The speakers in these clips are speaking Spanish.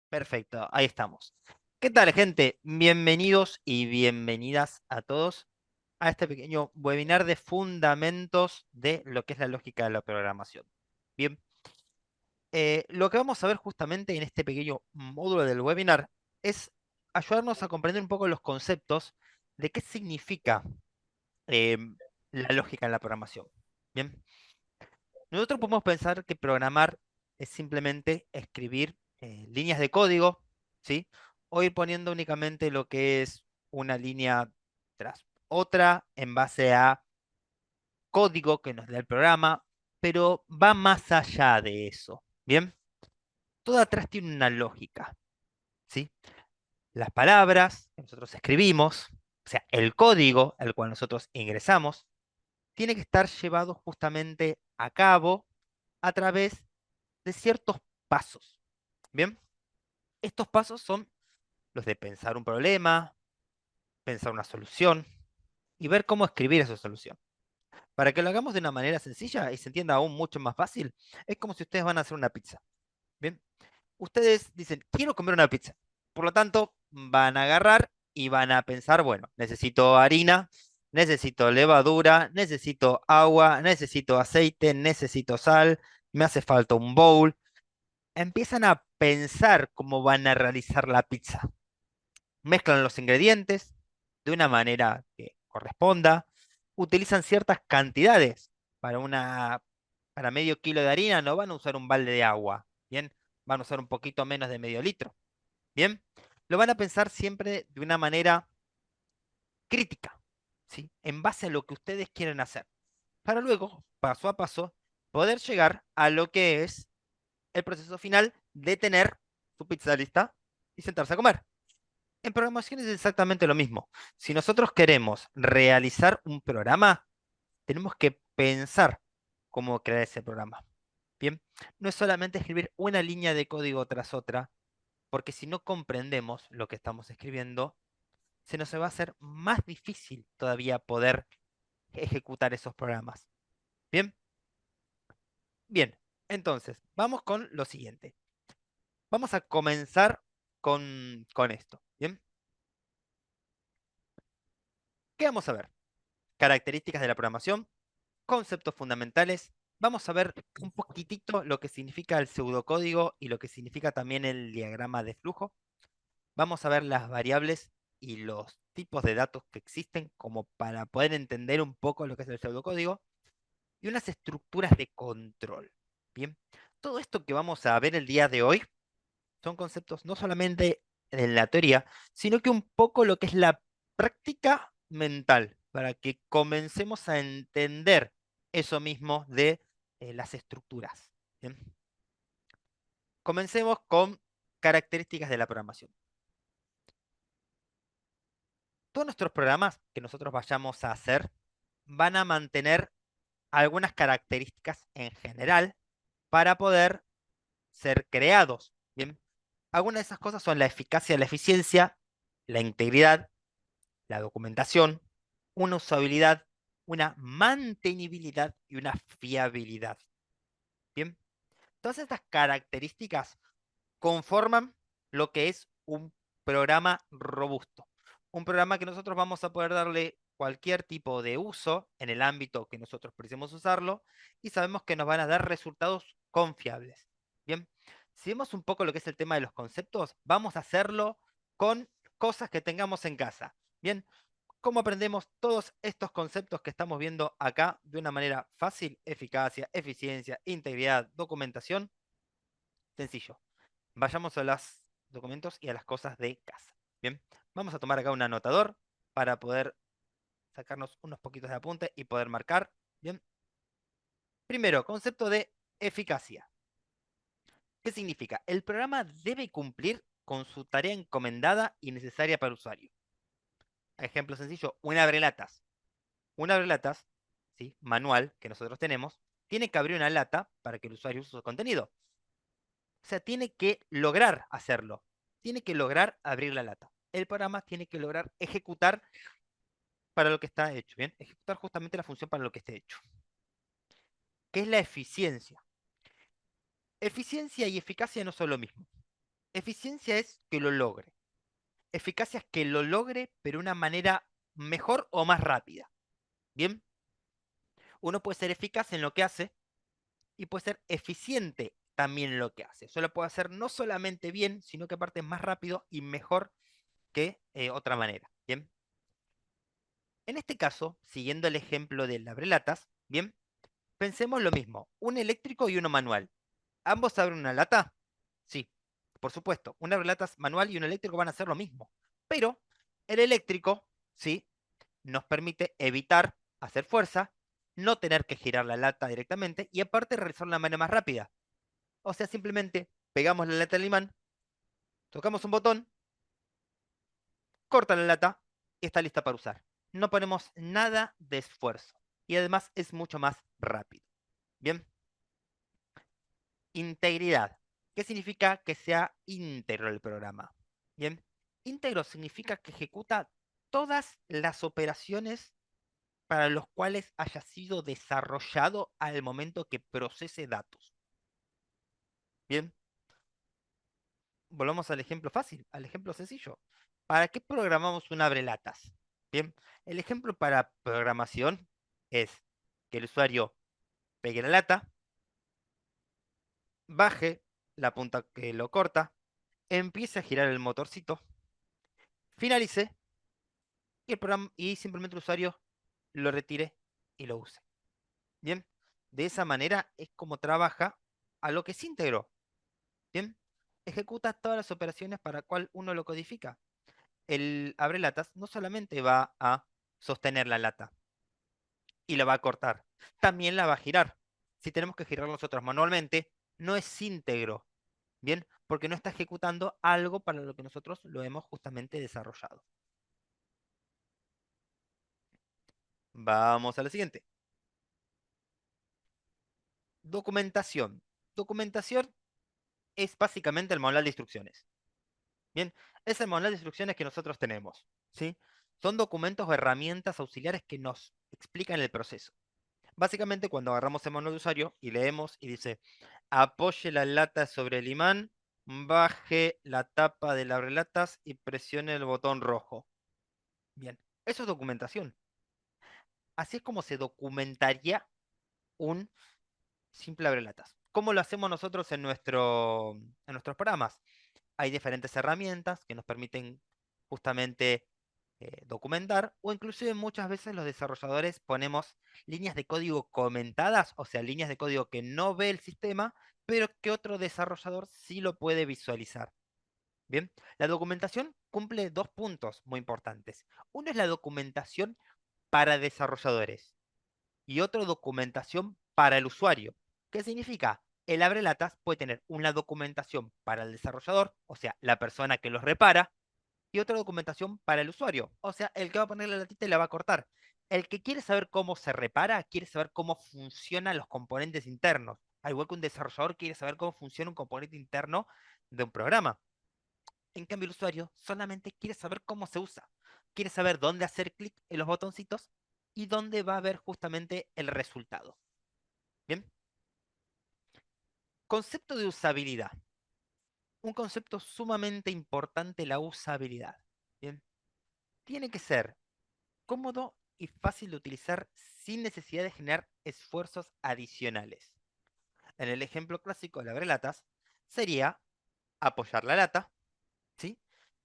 Perfecto, ahí estamos. ¿Qué tal, gente? Bienvenidos y bienvenidas a todos a este pequeño webinar de fundamentos de lo que es la lógica de la programación. Bien, lo que vamos a ver justamente en este pequeño módulo del webinar es ayudarnos a comprender un poco los conceptos de qué significa la lógica en la programación. Bien, nosotros podemos pensar que programar es simplemente escribir líneas de código, ¿sí? O ir poniendo únicamente lo que es una línea tras otra en base a código que nos da el programa, pero va más allá de eso, ¿bien? Todo atrás tiene una lógica, ¿sí? Las palabras que nosotros escribimos, o sea, el código al cual nosotros ingresamos, tiene que estar llevado justamente a cabo a través de ciertos pasos. Bien, estos pasos son los de pensar un problema, pensar una solución y ver cómo escribir esa solución. Para que lo hagamos de una manera sencilla y se entienda aún mucho más fácil, es como si ustedes van a hacer una pizza. Bien, ustedes dicen, quiero comer una pizza. Por lo tanto, van a agarrar y van a pensar, bueno, necesito harina, necesito levadura, necesito agua, necesito aceite, necesito sal, me hace falta un bowl. Empiezan a pensar cómo van a realizar la pizza. Mezclan los ingredientes de una manera que corresponda, utilizan ciertas cantidades. Para medio kilo de harina no van a usar un balde de agua, ¿bien? Van a usar un poquito menos de medio litro, ¿bien? Lo van a pensar siempre de una manera crítica, ¿sí? En base a lo que ustedes quieren hacer, para luego, paso a paso, poder llegar a lo que es el proceso final de tener su pizza lista y sentarse a comer. En programación es exactamente lo mismo. Si nosotros queremos realizar un programa, tenemos que pensar cómo crear ese programa. Bien, no es solamente escribir una línea de código tras otra, porque si no comprendemos lo que estamos escribiendo, se nos va a hacer más difícil todavía poder ejecutar esos programas. Bien, bien, entonces, vamos con lo siguiente. Vamos a comenzar con esto. Bien, ¿qué vamos a ver? Características de la programación, conceptos fundamentales. Vamos a ver un poquitito lo que significa el pseudocódigo y lo que significa también el diagrama de flujo. Vamos a ver las variables y los tipos de datos que existen como para poder entender un poco lo que es el pseudocódigo y unas estructuras de control. Bien, todo esto que vamos a ver el día de hoy son conceptos no solamente en la teoría, sino que un poco lo que es la práctica mental, para que comencemos a entender eso mismo de las estructuras. ¿Bien? Comencemos con características de la programación. Todos nuestros programas que nosotros vayamos a hacer van a mantener algunas características en general para poder ser creados. Bien, algunas de esas cosas son la eficacia, la eficiencia, la integridad, la documentación, una usabilidad, una mantenibilidad y una fiabilidad. Bien, todas estas características conforman lo que es un programa robusto. Un programa que nosotros vamos a poder darle cualquier tipo de uso en el ámbito que nosotros precisemos usarlo y sabemos que nos van a dar resultados confiables. Bien, si vemos un poco lo que es el tema de los conceptos, vamos a hacerlo con cosas que tengamos en casa. Bien, ¿cómo aprendemos todos estos conceptos que estamos viendo acá de una manera fácil? Eficacia, eficiencia, integridad, documentación. Sencillo. Vayamos a los documentos y a las cosas de casa. Bien, vamos a tomar acá un anotador para poder sacarnos unos poquitos de apunte y poder marcar. Bien, primero, concepto de eficacia. ¿Qué significa? El programa debe cumplir con su tarea encomendada y necesaria para el usuario. Ejemplo sencillo, un abrelatas. Un abrelatas, ¿sí? Manual que nosotros tenemos, tiene que abrir una lata para que el usuario use su contenido. O sea, tiene que lograr hacerlo. Tiene que lograr abrir la lata. El programa tiene que lograr ejecutar para lo que está hecho. Bien, ejecutar justamente la función para lo que esté hecho. ¿Qué es la eficiencia? Eficiencia y eficacia no son lo mismo. Eficiencia es que lo logre. Eficacia es que lo logre, pero de una manera mejor o más rápida. Bien, uno puede ser eficaz en lo que hace y puede ser eficiente también en lo que hace. Eso lo puede hacer no solamente bien, sino que aparte es más rápido y mejor que otra manera. Bien, en este caso, siguiendo el ejemplo del abrelatas, bien, pensemos lo mismo, un eléctrico y uno manual. ¿Ambos abren una lata? Sí, por supuesto. Un abrelatas manual y un eléctrico van a hacer lo mismo. Pero el eléctrico, sí, nos permite evitar hacer fuerza, no tener que girar la lata directamente y aparte realizarlo de una manera más rápida. O sea, simplemente pegamos la lata al imán, tocamos un botón, corta la lata y está lista para usar. No ponemos nada de esfuerzo y además es mucho más rápido. Bien, integridad. ¿Qué significa que sea íntegro el programa? Bien, íntegro significa que ejecuta todas las operaciones para los cuales haya sido desarrollado al momento que procese datos. Bien, volvamos al ejemplo fácil, al ejemplo sencillo. ¿Para qué programamos un abrelatas? Bien, el ejemplo para programación es que el usuario pegue la lata, baje la punta que lo corta, empiece a girar el motorcito, finalice y, el programa, y simplemente el usuario lo retire y lo use. Bien, de esa manera es como trabaja a lo que es íntegro. Bien, ejecuta todas las operaciones para cual uno lo codifica. El abre latas no solamente va a sostener la lata y la va a cortar, también la va a girar. Si tenemos que girar nosotros manualmente, no es íntegro, ¿bien? Porque no está ejecutando algo para lo que nosotros lo hemos justamente desarrollado. Vamos a la siguiente. Documentación. Documentación es básicamente el manual de instrucciones. Bien, es el manual de instrucciones que nosotros tenemos, ¿sí? Son documentos o herramientas auxiliares que nos explican el proceso. Básicamente, cuando agarramos el manual de usuario y leemos y dice, apoye la lata sobre el imán, baje la tapa del abrelatas y presione el botón rojo. Bien, eso es documentación. Así es como se documentaría un simple abrelatas. ¿Cómo lo hacemos nosotros en nuestros programas? Hay diferentes herramientas que nos permiten justamente documentar o inclusive muchas veces los desarrolladores ponemos líneas de código comentadas, o sea, líneas de código que no ve el sistema, pero que otro desarrollador sí lo puede visualizar. Bien, la documentación cumple dos puntos muy importantes. Uno es la documentación para desarrolladores y otro documentación para el usuario. ¿Qué significa? El abrelatas puede tener una documentación para el desarrollador, o sea, la persona que los repara, y otra documentación para el usuario, o sea, el que va a poner la latita y la va a cortar. El que quiere saber cómo se repara, quiere saber cómo funcionan los componentes internos. Al igual que un desarrollador quiere saber cómo funciona un componente interno de un programa. En cambio, el usuario solamente quiere saber cómo se usa. Quiere saber dónde hacer clic en los botoncitos y dónde va a ver justamente el resultado. Bien, concepto de usabilidad. Un concepto sumamente importante, la usabilidad. Bien, tiene que ser cómodo y fácil de utilizar sin necesidad de generar esfuerzos adicionales. En el ejemplo clásico de la abrelatas, sería apoyar la lata, ¿sí?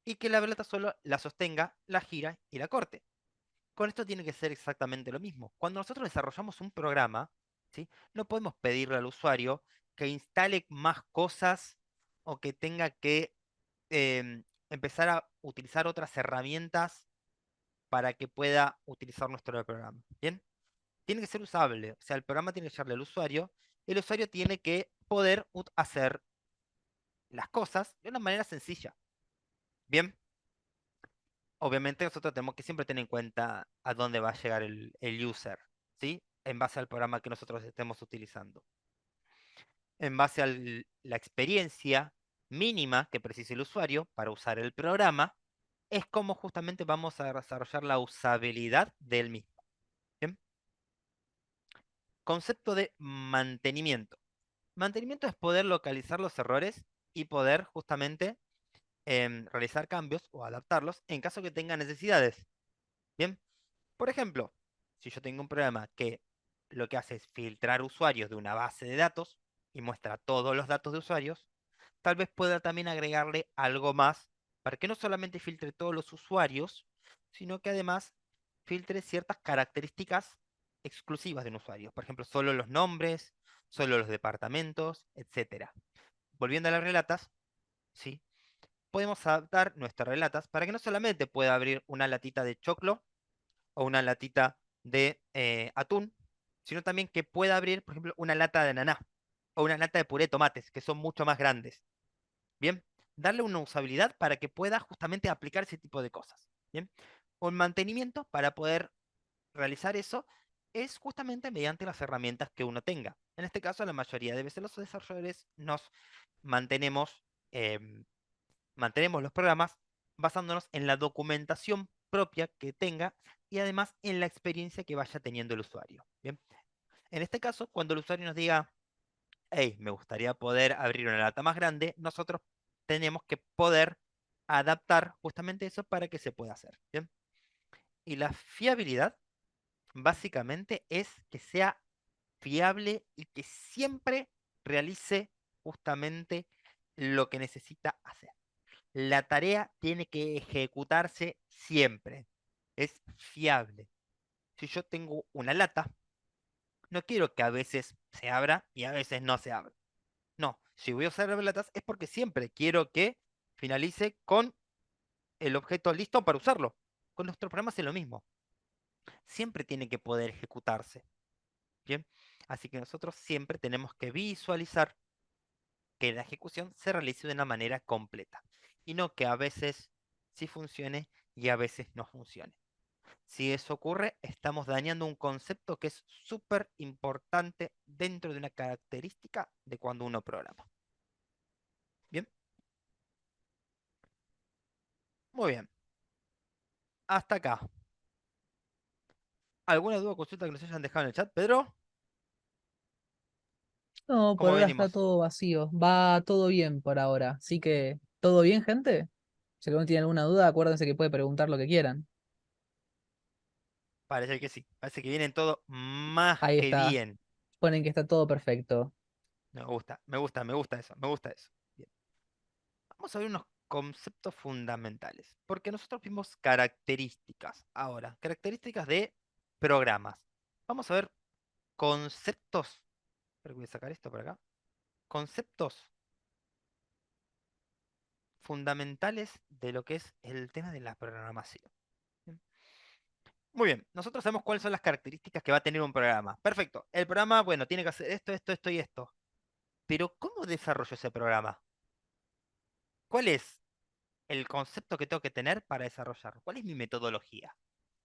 Y que la abrelata solo la sostenga, la gira y la corte. Con esto tiene que ser exactamente lo mismo. Cuando nosotros desarrollamos un programa, ¿sí? No podemos pedirle al usuario que instale más cosas o que tenga que empezar a utilizar otras herramientas para que pueda utilizar nuestro programa. ¿Bien? Tiene que ser usable, o sea, el programa tiene que llegarle al usuario, y el usuario tiene que poder hacer las cosas de una manera sencilla. Bien, obviamente nosotros tenemos que siempre tener en cuenta a dónde va a llegar el user, ¿sí? En base al programa que nosotros estemos utilizando. En base a la experiencia mínima que precise el usuario para usar el programa, es como justamente vamos a desarrollar la usabilidad del mismo. ¿Bien? Concepto de mantenimiento. Mantenimiento es poder localizar los errores y poder justamente realizar cambios o adaptarlos en caso que tenga necesidades. Bien, por ejemplo, si yo tengo un programa que lo que hace es filtrar usuarios de una base de datos y muestra todos los datos de usuarios, tal vez pueda también agregarle algo más para que no solamente filtre todos los usuarios, sino que además filtre ciertas características exclusivas de un usuario. Por ejemplo, solo los nombres, solo los departamentos, etcétera. Volviendo a las relatas, ¿sí? Podemos adaptar nuestras relatas para que no solamente pueda abrir una latita de choclo o una latita de atún, sino también que pueda abrir, por ejemplo, una lata de ananá o una lata de puré de tomates, que son mucho más grandes. Bien, darle una usabilidad para que pueda justamente aplicar ese tipo de cosas. Bien, un mantenimiento para poder realizar eso es justamente mediante las herramientas que uno tenga. En este caso, la mayoría de veces los desarrolladores nos mantenemos, em, mantenemos los programas basándonos en la documentación propia que tenga y además en la experiencia que vaya teniendo el usuario. Bien, en este caso, cuando el usuario nos diga, hey, me gustaría poder abrir una lata más grande, nosotros tenemos que poder adaptar justamente eso para que se pueda hacer. ¿Bien? Y la fiabilidad básicamente es que sea fiable y que siempre realice justamente lo que necesita hacer. La tarea tiene que ejecutarse siempre. Es fiable. Si yo tengo una lata, no quiero que a veces se abra y a veces no se abra. No, si voy a usar latas es porque siempre quiero que finalice con el objeto listo para usarlo. Con nuestros programas es lo mismo. Siempre tiene que poder ejecutarse. Bien, así que nosotros siempre tenemos que visualizar que la ejecución se realice de una manera completa y no que a veces sí funcione y a veces no funcione. Si eso ocurre, estamos dañando un concepto que es súper importante dentro de una característica de cuando uno programa. Bien, muy bien. Hasta acá. ¿Alguna duda o consulta que nos hayan dejado en el chat, Pedro? No, por ¿Cómo ahora está venimos? todo vacío. Va todo bien por ahora. Así que, ¿todo bien, gente? Si alguno tiene alguna duda, acuérdense que puede preguntar lo que quieran. Parece que sí. Parece que vienen todo más Ahí que está. bien. Ponen que está todo perfecto. Me gusta, me gusta, me gusta eso, me gusta eso. Bien. Vamos a ver unos conceptos fundamentales. Porque nosotros vimos características. Ahora, características de programas. Vamos a ver conceptos. Espera que voy a sacar esto por acá. Conceptos fundamentales de lo que es el tema de la programación. Bien. Muy bien, nosotros sabemos cuáles son las características que va a tener un programa. Perfecto. El programa, bueno, tiene que hacer esto, esto, esto y esto. Pero ¿cómo desarrollo ese programa? ¿Cuál es el concepto que tengo que tener para desarrollarlo? ¿Cuál es mi metodología?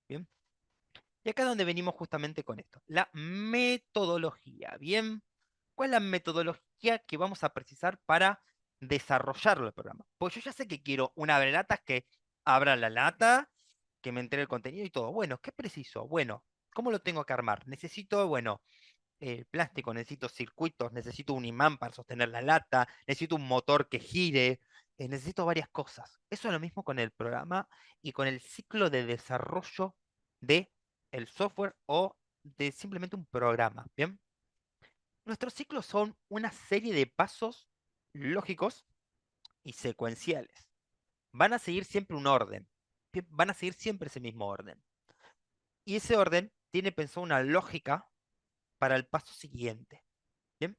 Bien. Y acá es donde venimos justamente con esto. La metodología. Bien. ¿Cuál es la metodología que vamos a precisar para desarrollarlo el programa? Pues yo ya sé que quiero una lata que abra la lata, que me entre el contenido y todo. Bueno, ¿qué preciso? Bueno, ¿cómo lo tengo que armar? Necesito, bueno, plástico, necesito circuitos, necesito un imán para sostener la lata, necesito un motor que gire, necesito varias cosas. Eso es lo mismo con el programa y con el ciclo de desarrollo de el software o de simplemente un programa. Bien, nuestros ciclos son una serie de pasos lógicos y secuenciales. Van a seguir siempre un orden. Bien, van a seguir siempre ese mismo orden. Y ese orden tiene pensado una lógica para el paso siguiente. Bien,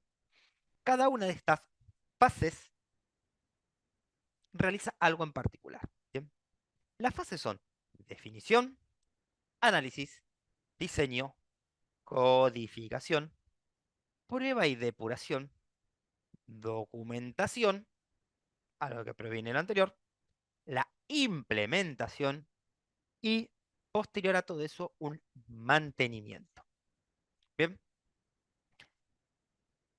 cada una de estas fases realiza algo en particular. Bien, las fases son definición, análisis, diseño, codificación, prueba y depuración, documentación, a lo que previene el anterior, la implementación y posterior a todo eso un mantenimiento. Bien,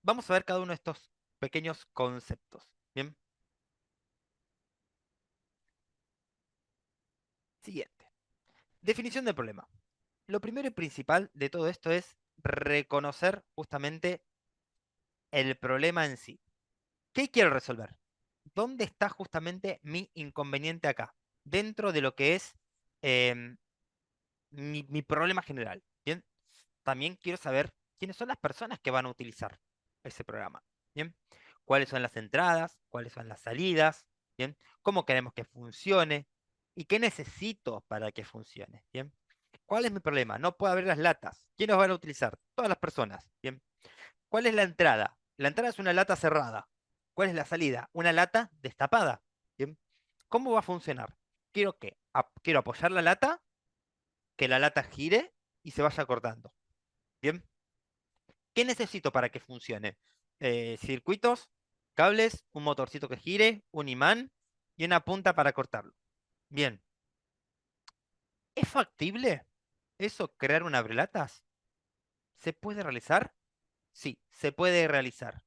vamos a ver cada uno de estos pequeños conceptos. Bien, siguiente. Definición del problema. Lo primero y principal de todo esto es reconocer justamente el problema en sí. ¿Qué quiero resolver? ¿Dónde está justamente mi inconveniente acá? Dentro de lo que es em, mi problema general. Bien, también quiero saber quiénes son las personas que van a utilizar ese programa. Bien, cuáles son las entradas, cuáles son las salidas, bien, cómo queremos que funcione y qué necesito para que funcione. Bien, ¿cuál es mi problema? No puedo abrir las latas. ¿Quiénes van a utilizar? Todas las personas. Bien, ¿cuál es la entrada? La entrada es una lata cerrada. ¿Cuál es la salida? Una lata destapada. Bien, ¿cómo va a funcionar? Quiero apoyar la lata, que la lata gire y se vaya cortando. Bien, ¿qué necesito para que funcione? Circuitos, cables, un motorcito que gire, un imán y una punta para cortarlo. Bien, ¿es factible eso, crear un abrelatas? ¿Se puede realizar? Sí, se puede realizar.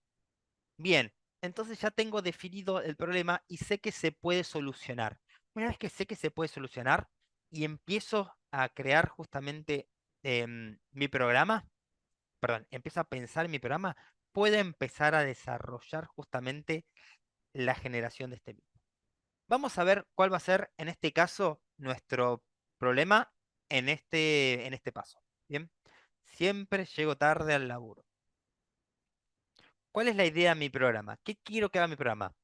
Bien, entonces ya tengo definido el problema y sé que se puede solucionar. Una vez que sé que se puede solucionar y empiezo a crear justamente mi programa, perdón, empiezo a pensar en mi programa, puedo empezar a desarrollar justamente la generación de este mismo. Vamos a ver cuál va a ser en este caso nuestro problema en este paso. Bien, siempre llego tarde al laburo. ¿Cuál es la idea de mi programa? ¿Qué quiero que haga mi programa?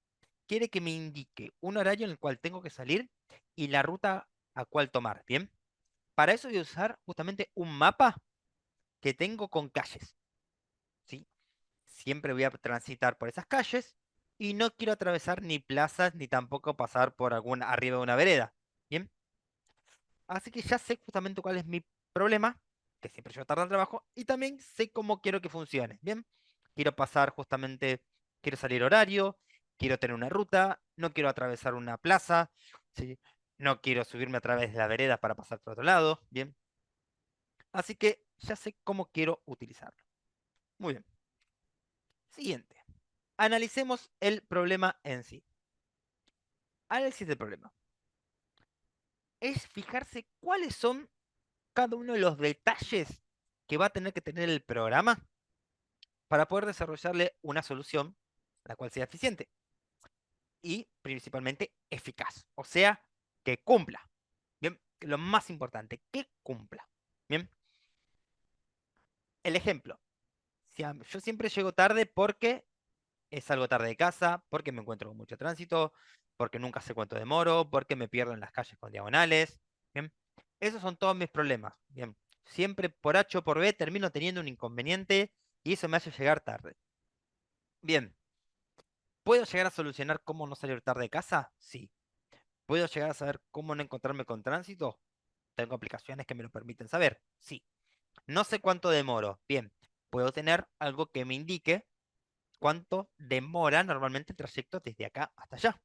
Quiere que me indique un horario en el cual tengo que salir y la ruta a cuál tomar. Bien, para eso voy a usar justamente un mapa que tengo con calles. ¿Sí? Siempre voy a transitar por esas calles y no quiero atravesar ni plazas ni tampoco pasar por arriba de una vereda. Bien, así que ya sé justamente cuál es mi problema, que siempre yo tardo en trabajo, y también sé cómo quiero que funcione. Bien, quiero pasar justamente, quiero salir horario, quiero tener una ruta, no quiero atravesar una plaza, ¿sí? No quiero subirme a través de la vereda para pasar por otro lado. Bien, así que ya sé cómo quiero utilizarlo. Muy bien. Siguiente. Analicemos el problema en sí. Análisis del problema. Es fijarse cuáles son cada uno de los detalles que va a tener que tener el programa para poder desarrollarle una solución la cual sea eficiente y principalmente eficaz. O sea, que cumpla. Bien, lo más importante, que cumpla. Bien, el ejemplo. Yo siempre llego tarde porque salgo tarde de casa, porque me encuentro con mucho tránsito, porque nunca sé cuánto demoro, porque me pierdo en las calles con diagonales. Bien, esos son todos mis problemas. Bien, siempre por H o por B termino teniendo un inconveniente y eso me hace llegar tarde. Bien, ¿puedo llegar a solucionar cómo no salir tarde de casa? Sí. ¿Puedo llegar a saber cómo no encontrarme con tránsito? Tengo aplicaciones que me lo permiten saber. Sí. No sé cuánto demoro. Bien, puedo tener algo que me indique cuánto demora normalmente el trayecto desde acá hasta allá.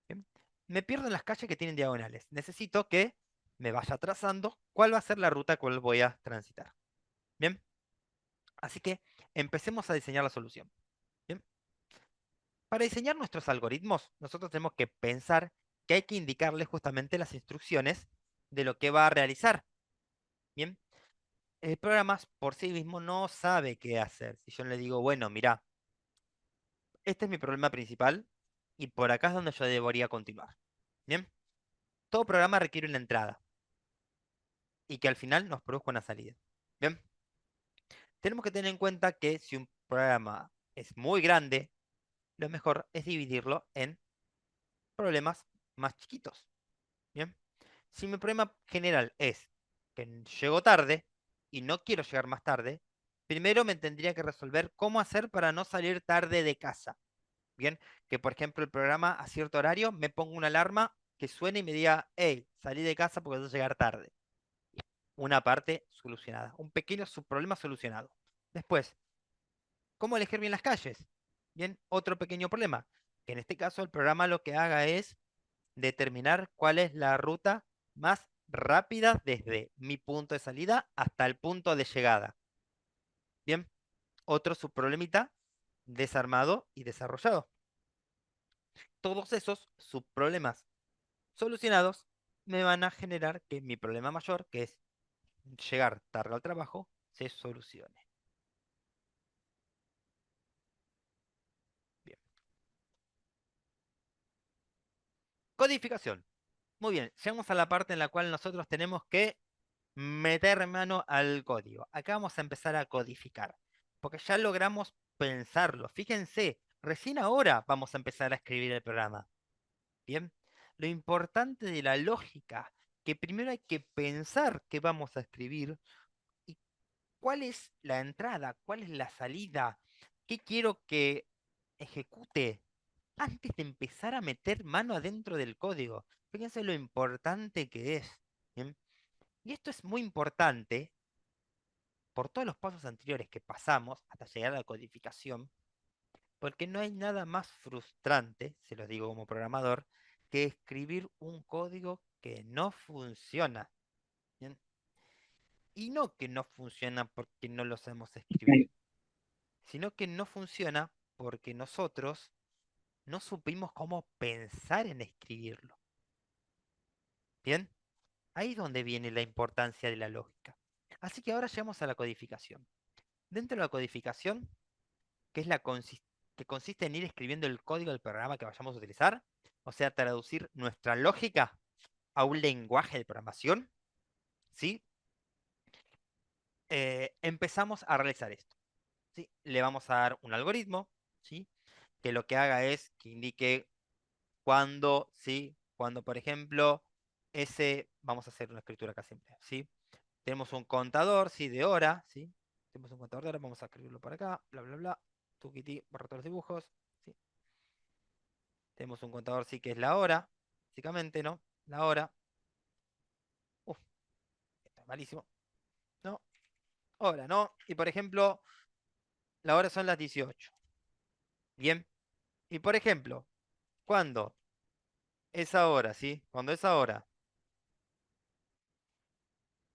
Bien. Me pierdo en las calles que tienen diagonales. Necesito que me vaya trazando cuál va a ser la ruta cual voy a transitar. Bien, así que empecemos a diseñar la solución. Bien, para diseñar nuestros algoritmos, nosotros tenemos que pensar que hay que indicarle justamente las instrucciones de lo que va a realizar. Bien, el programa por sí mismo no sabe qué hacer. Si yo le digo, bueno, mira, este es mi problema principal y por acá es donde yo debería continuar. Bien, todo programa requiere una entrada y que al final nos produzca una salida. Bien, tenemos que tener en cuenta que si un programa es muy grande, lo mejor es dividirlo en problemas más chiquitos. Bien, si mi problema general es que llego tarde y no quiero llegar más tarde, primero me tendría que resolver cómo hacer para no salir tarde de casa. Bien, que por ejemplo el programa a cierto horario me ponga una alarma que suene y me diga, hey, salí de casa porque voy a llegar tarde. Una parte solucionada, un pequeño subproblema solucionado. Después, ¿cómo elegir bien las calles? Bien, otro pequeño problema, que en este caso el programa lo que haga es determinar cuál es la ruta más rápida desde mi punto de salida hasta el punto de llegada. Bien, otro subproblemita desarmado y desarrollado. Todos esos subproblemas solucionados me van a generar que mi problema mayor, que es llegar tarde al trabajo, se solucione. Bien. Codificación. Muy bien, llegamos a la parte en la cual nosotros tenemos que meter mano al código. Acá vamos a empezar a codificar, porque ya logramos pensarlo. Fíjense, recién ahora vamos a empezar a escribir el programa. Bien, lo importante de la lógica, que primero hay que pensar qué vamos a escribir y cuál es la entrada, cuál es la salida, qué quiero que ejecute antes de empezar a meter mano adentro del código. Fíjense lo importante que es. ¿Bien? Y esto es muy importante por todos los pasos anteriores que pasamos hasta llegar a la codificación, porque no hay nada más frustrante, se los digo como programador, que escribir un código que no funciona. ¿Bien? Y no que no funciona porque no lo sabemos escribir, sino que no funciona porque nosotros no supimos cómo pensar en escribirlo. ¿Bien? Ahí es donde viene la importancia de la lógica. Así que ahora llegamos a la codificación. Dentro de la codificación, que es que consiste en ir escribiendo el código del programa que vayamos a utilizar, o sea, traducir nuestra lógica a un lenguaje de programación, ¿sí? Empezamos a realizar esto, ¿sí? Le vamos a dar un algoritmo, ¿sí? Que lo que haga es que indique cuando, ¿sí? Cuando, por ejemplo, vamos a hacer una escritura acá simple, ¿sí? Tenemos un contador, ¿sí? De hora, ¿sí? Tenemos un contador de hora, vamos a escribirlo por acá, bla, bla, bla. Tuquiti, borra todos los dibujos, ¿sí? Tenemos un contador, sí, que es la hora, básicamente, ¿no? La hora. Uf, esto es malísimo. No, hora, ¿no? Y por ejemplo, la hora son las 18. Bien. Y por ejemplo, cuando esa hora, ¿sí? Cuando esa hora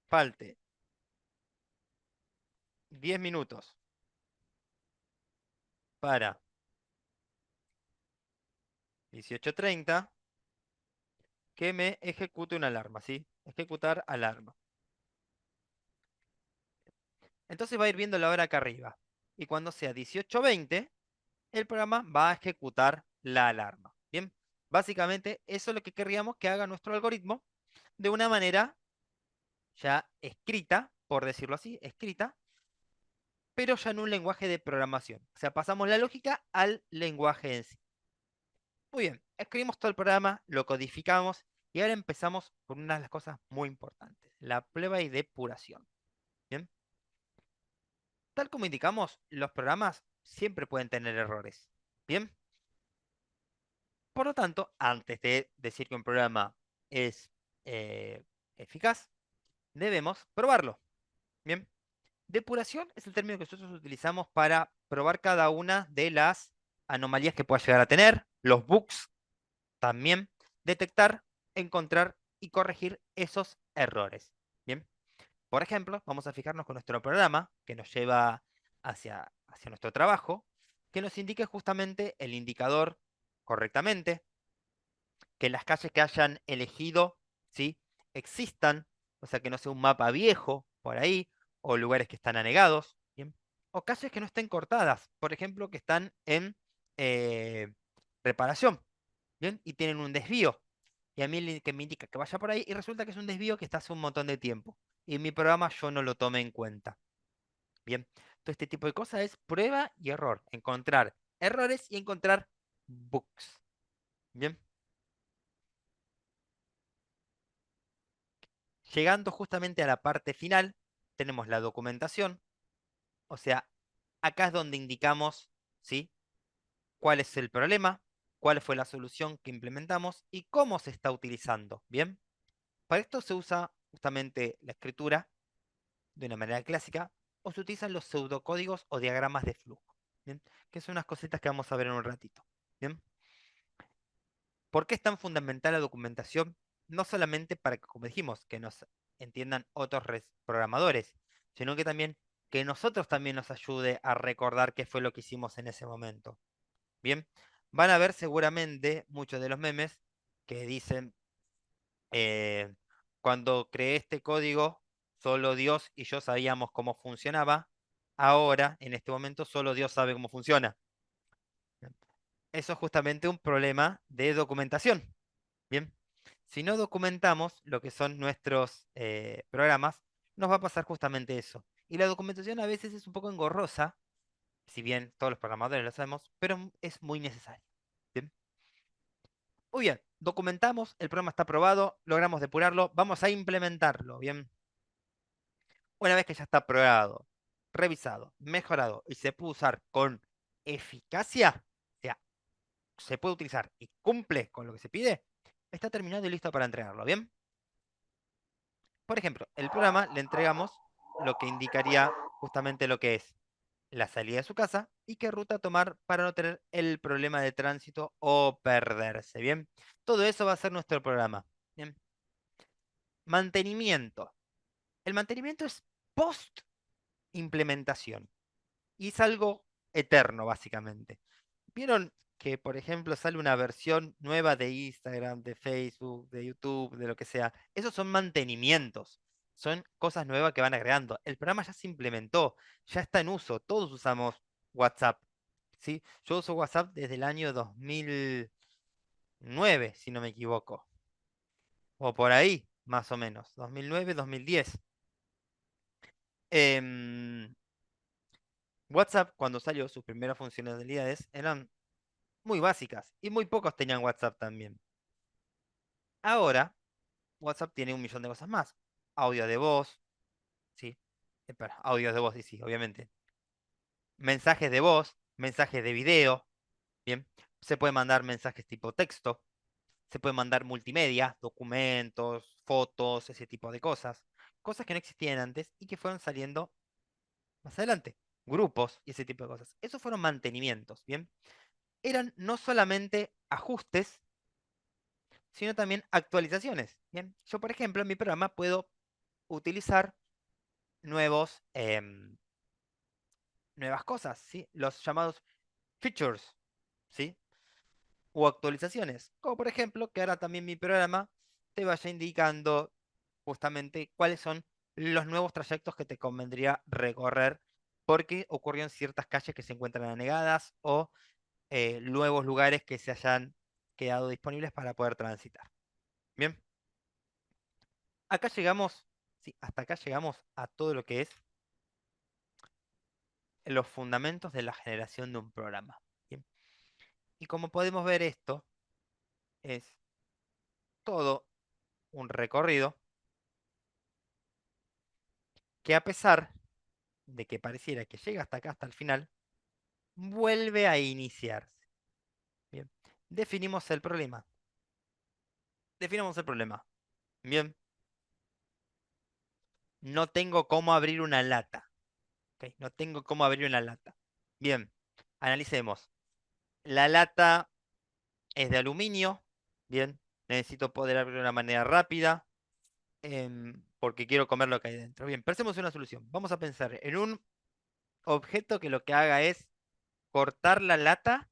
falte 10 minutos para 18:30, que me ejecute una alarma, ¿sí? Ejecutar alarma. Entonces va a ir viendo la hora acá arriba. Y cuando sea 18:20, el programa va a ejecutar la alarma. Bien, básicamente eso es lo que querríamos que haga nuestro algoritmo de una manera ya escrita, por decirlo así, escrita, pero ya en un lenguaje de programación. O sea, pasamos la lógica al lenguaje en sí. Muy bien, escribimos todo el programa, lo codificamos y ahora empezamos con una de las cosas muy importantes, la prueba y depuración. Bien, tal como indicamos, los programas siempre pueden tener errores. Bien, por lo tanto, antes de decir que un programa es eh, eficaz, debemos probarlo. Bien, depuración es el término que nosotros utilizamos para probar cada una de las anomalías que pueda llegar a tener, los bugs también, detectar, encontrar y corregir esos errores. Bien, por ejemplo, vamos a fijarnos con nuestro programa que nos lleva hacia nuestro trabajo, que nos indique justamente el indicador correctamente, que las calles que hayan elegido, ¿sí? Existan, o sea, que no sea un mapa viejo por ahí, o lugares que están anegados, ¿bien? O calles que no estén cortadas, por ejemplo, que están en eh, reparación, ¿bien? Y tienen un desvío. Y a mí que me indica que vaya por ahí y resulta que es un desvío que está hace un montón de tiempo. Y en mi programa yo no lo tomé en cuenta. Bien, todo este tipo de cosas es prueba y error. Encontrar errores y encontrar bugs. Bien. Llegando justamente a la parte final, tenemos la documentación, o sea, acá es donde indicamos, ¿sí? Cuál es el problema, cuál fue la solución que implementamos y cómo se está utilizando, ¿bien? Para esto se usa justamente la escritura de una manera clásica o se utilizan los pseudocódigos o diagramas de flujo, ¿bien? Que son unas cositas que vamos a ver en un ratito, ¿bien? ¿Por qué es tan fundamental la documentación? No solamente para que, como dijimos, que nos entiendan otros programadores, sino que también que nosotros también nos ayude a recordar qué fue lo que hicimos en ese momento. Bien, van a ver seguramente muchos de los memes que dicen, eh, cuando creé este código, solo Dios y yo sabíamos cómo funcionaba. Ahora, en este momento, solo Dios sabe cómo funciona. Eso es justamente un problema de documentación. Bien, si no documentamos lo que son nuestros programas, nos va a pasar justamente eso. Y la documentación a veces es un poco engorrosa, si bien todos los programadores lo sabemos, pero es muy necesario. Bien, muy bien, documentamos, el programa está aprobado, logramos depurarlo, vamos a implementarlo. Bien, una vez que ya está probado, revisado, mejorado y se puede usar con eficacia, o sea, se puede utilizar y cumple con lo que se pide, está terminado y listo para entregarlo. Bien. Por ejemplo, el programa le entregamos lo que indicaría justamente lo que es la salida de su casa y qué ruta tomar para no tener el problema de tránsito o perderse. Bien, todo eso va a ser nuestro programa. Bien, mantenimiento. El mantenimiento es post implementación y es algo eterno, básicamente. ¿Vieron que, por ejemplo, sale una versión nueva de Instagram, de Facebook, de YouTube, de lo que sea? Esos son mantenimientos, son cosas nuevas que van agregando. El programa ya se implementó, ya está en uso, todos usamos WhatsApp, ¿sí? Yo uso WhatsApp desde el año 2009, si no me equivoco, o por ahí, más o menos, 2009, 2010. Em, WhatsApp, cuando salió, sus primeras funcionalidades eran muy básicas y muy pocos tenían WhatsApp también. Ahora, WhatsApp tiene un millón de cosas más. Audio de voz, sí. Espera, audio de voz, sí, sí, obviamente. Mensajes de voz, mensajes de video, bien. Se puede mandar mensajes tipo texto, se puede mandar multimedia, documentos, fotos, ese tipo de cosas. Cosas que no existían antes y que fueron saliendo más adelante. Grupos y ese tipo de cosas. Esos fueron mantenimientos, bien. Eran no solamente ajustes, sino también actualizaciones, bien. Yo, por ejemplo, en mi programa puedo utilizar nuevos, nuevas cosas, ¿sí? Los llamados features, ¿sí? O actualizaciones. Como por ejemplo, que ahora también mi programa te vaya indicando justamente cuáles son los nuevos trayectos que te convendría recorrer porque ocurrió en ciertas calles que se encuentran anegadas o nuevos lugares que se hayan quedado disponibles para poder transitar. Bien, acá llegamos, sí, hasta acá llegamos a todo lo que es los fundamentos de la generación de un programa. Bien. Y como podemos ver, esto es todo un recorrido que a pesar de que pareciera que llega hasta acá, hasta el final, vuelve a iniciarse. Bien. Definimos el problema. Definimos el problema. Bien. No tengo cómo abrir una lata. ¿Ok? No tengo cómo abrir una lata. Bien. Analicemos. La lata es de aluminio. Bien. Necesito poder abrir de una manera rápida. Porque quiero comer lo que hay dentro. Bien, pensemos en una solución. Vamos a pensar en un objeto que lo que haga es cortar la lata,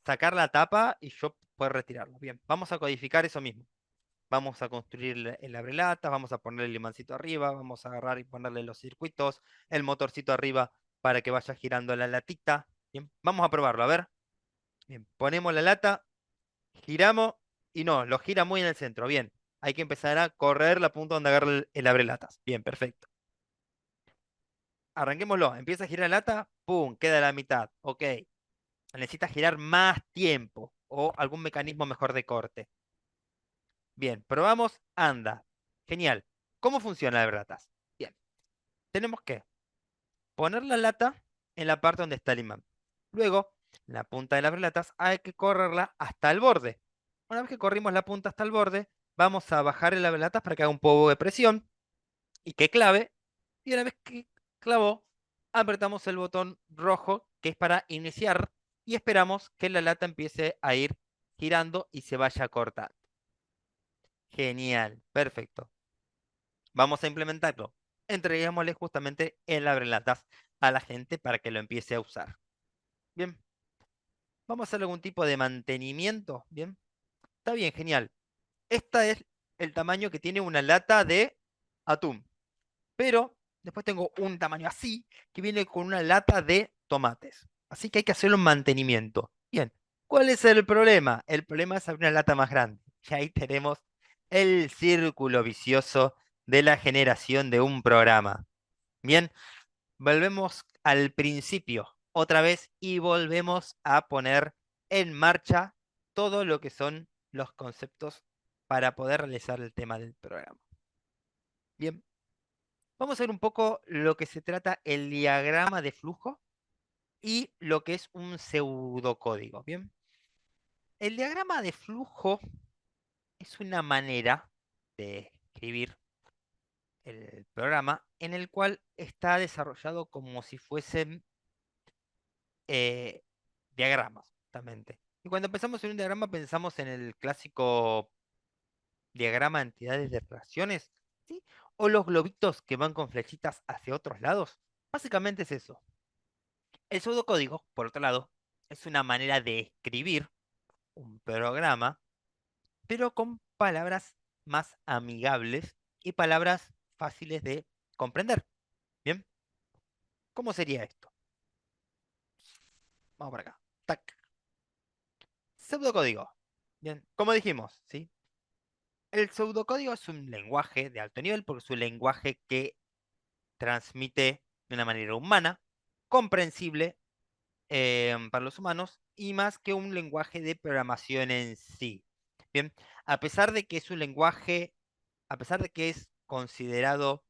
sacar la tapa y yo poder retirarlo. Bien, vamos a codificar eso mismo. Vamos a construir el abrelatas, vamos a ponerle el limancito arriba, vamos a agarrar y ponerle los circuitos, el motorcito arriba para que vaya girando la latita. Bien, vamos a probarlo, a ver. Bien, ponemos la lata, giramos y no, lo gira muy en el centro. Bien, hay que empezar a correr la punta donde agarra el abrelatas. Bien, perfecto. Arranquémoslo. Empieza a girar la lata, ¡pum! Queda a la mitad. Ok. Necesita girar más tiempo o algún mecanismo mejor de corte. Bien, probamos, anda. Genial. ¿Cómo funciona el ratas? Bien, tenemos que poner la lata en la parte donde está el imán. Luego, la punta de las latas hay que correrla hasta el borde. Una vez que corrimos la punta hasta el borde, vamos a bajar el latas para que haga un poco de presión y que clave. Y una vez que clavó, apretamos el botón rojo que es para iniciar y esperamos que la lata empiece a ir girando y se vaya a cortar. Genial, perfecto. Vamos a implementarlo. Entreguémosle justamente el abrelatas a la gente para que lo empiece a usar. Bien, vamos a hacer algún tipo de mantenimiento. Bien, está bien, genial. Este es el tamaño que tiene una lata de atún. Pero después tengo un tamaño así que viene con una lata de tomates. Así que hay que hacerle un mantenimiento. Bien, ¿cuál es el problema? El problema es abrir una lata más grande. Y ahí tenemos el círculo vicioso de la generación de un programa. Bien, volvemos al principio otra vez y volvemos a poner en marcha todo lo que son los conceptos para poder realizar el tema del programa. Bien, vamos a ver un poco lo que se trata el diagrama de flujo y lo que es un pseudocódigo. Bien, el diagrama de flujo es una manera de escribir el programa en el cual está desarrollado como si fuesen eh, diagramas, justamente. Y cuando pensamos en un diagrama, pensamos en el clásico diagrama de entidades de relaciones, ¿sí? O los globitos que van con flechitas hacia otros lados. Básicamente es eso. El pseudocódigo, por otro lado, es una manera de escribir un programa, pero con palabras más amigables y palabras fáciles de comprender. Bien, ¿cómo sería esto? Vamos por acá. Tac. Pseudocódigo. Bien, como dijimos, ¿sí? El pseudocódigo es un lenguaje de alto nivel porque es un lenguaje que transmite de una manera humana, comprensible para los humanos y más que un lenguaje de programación en sí. Bien, a pesar de que es un lenguaje, a pesar de que es considerado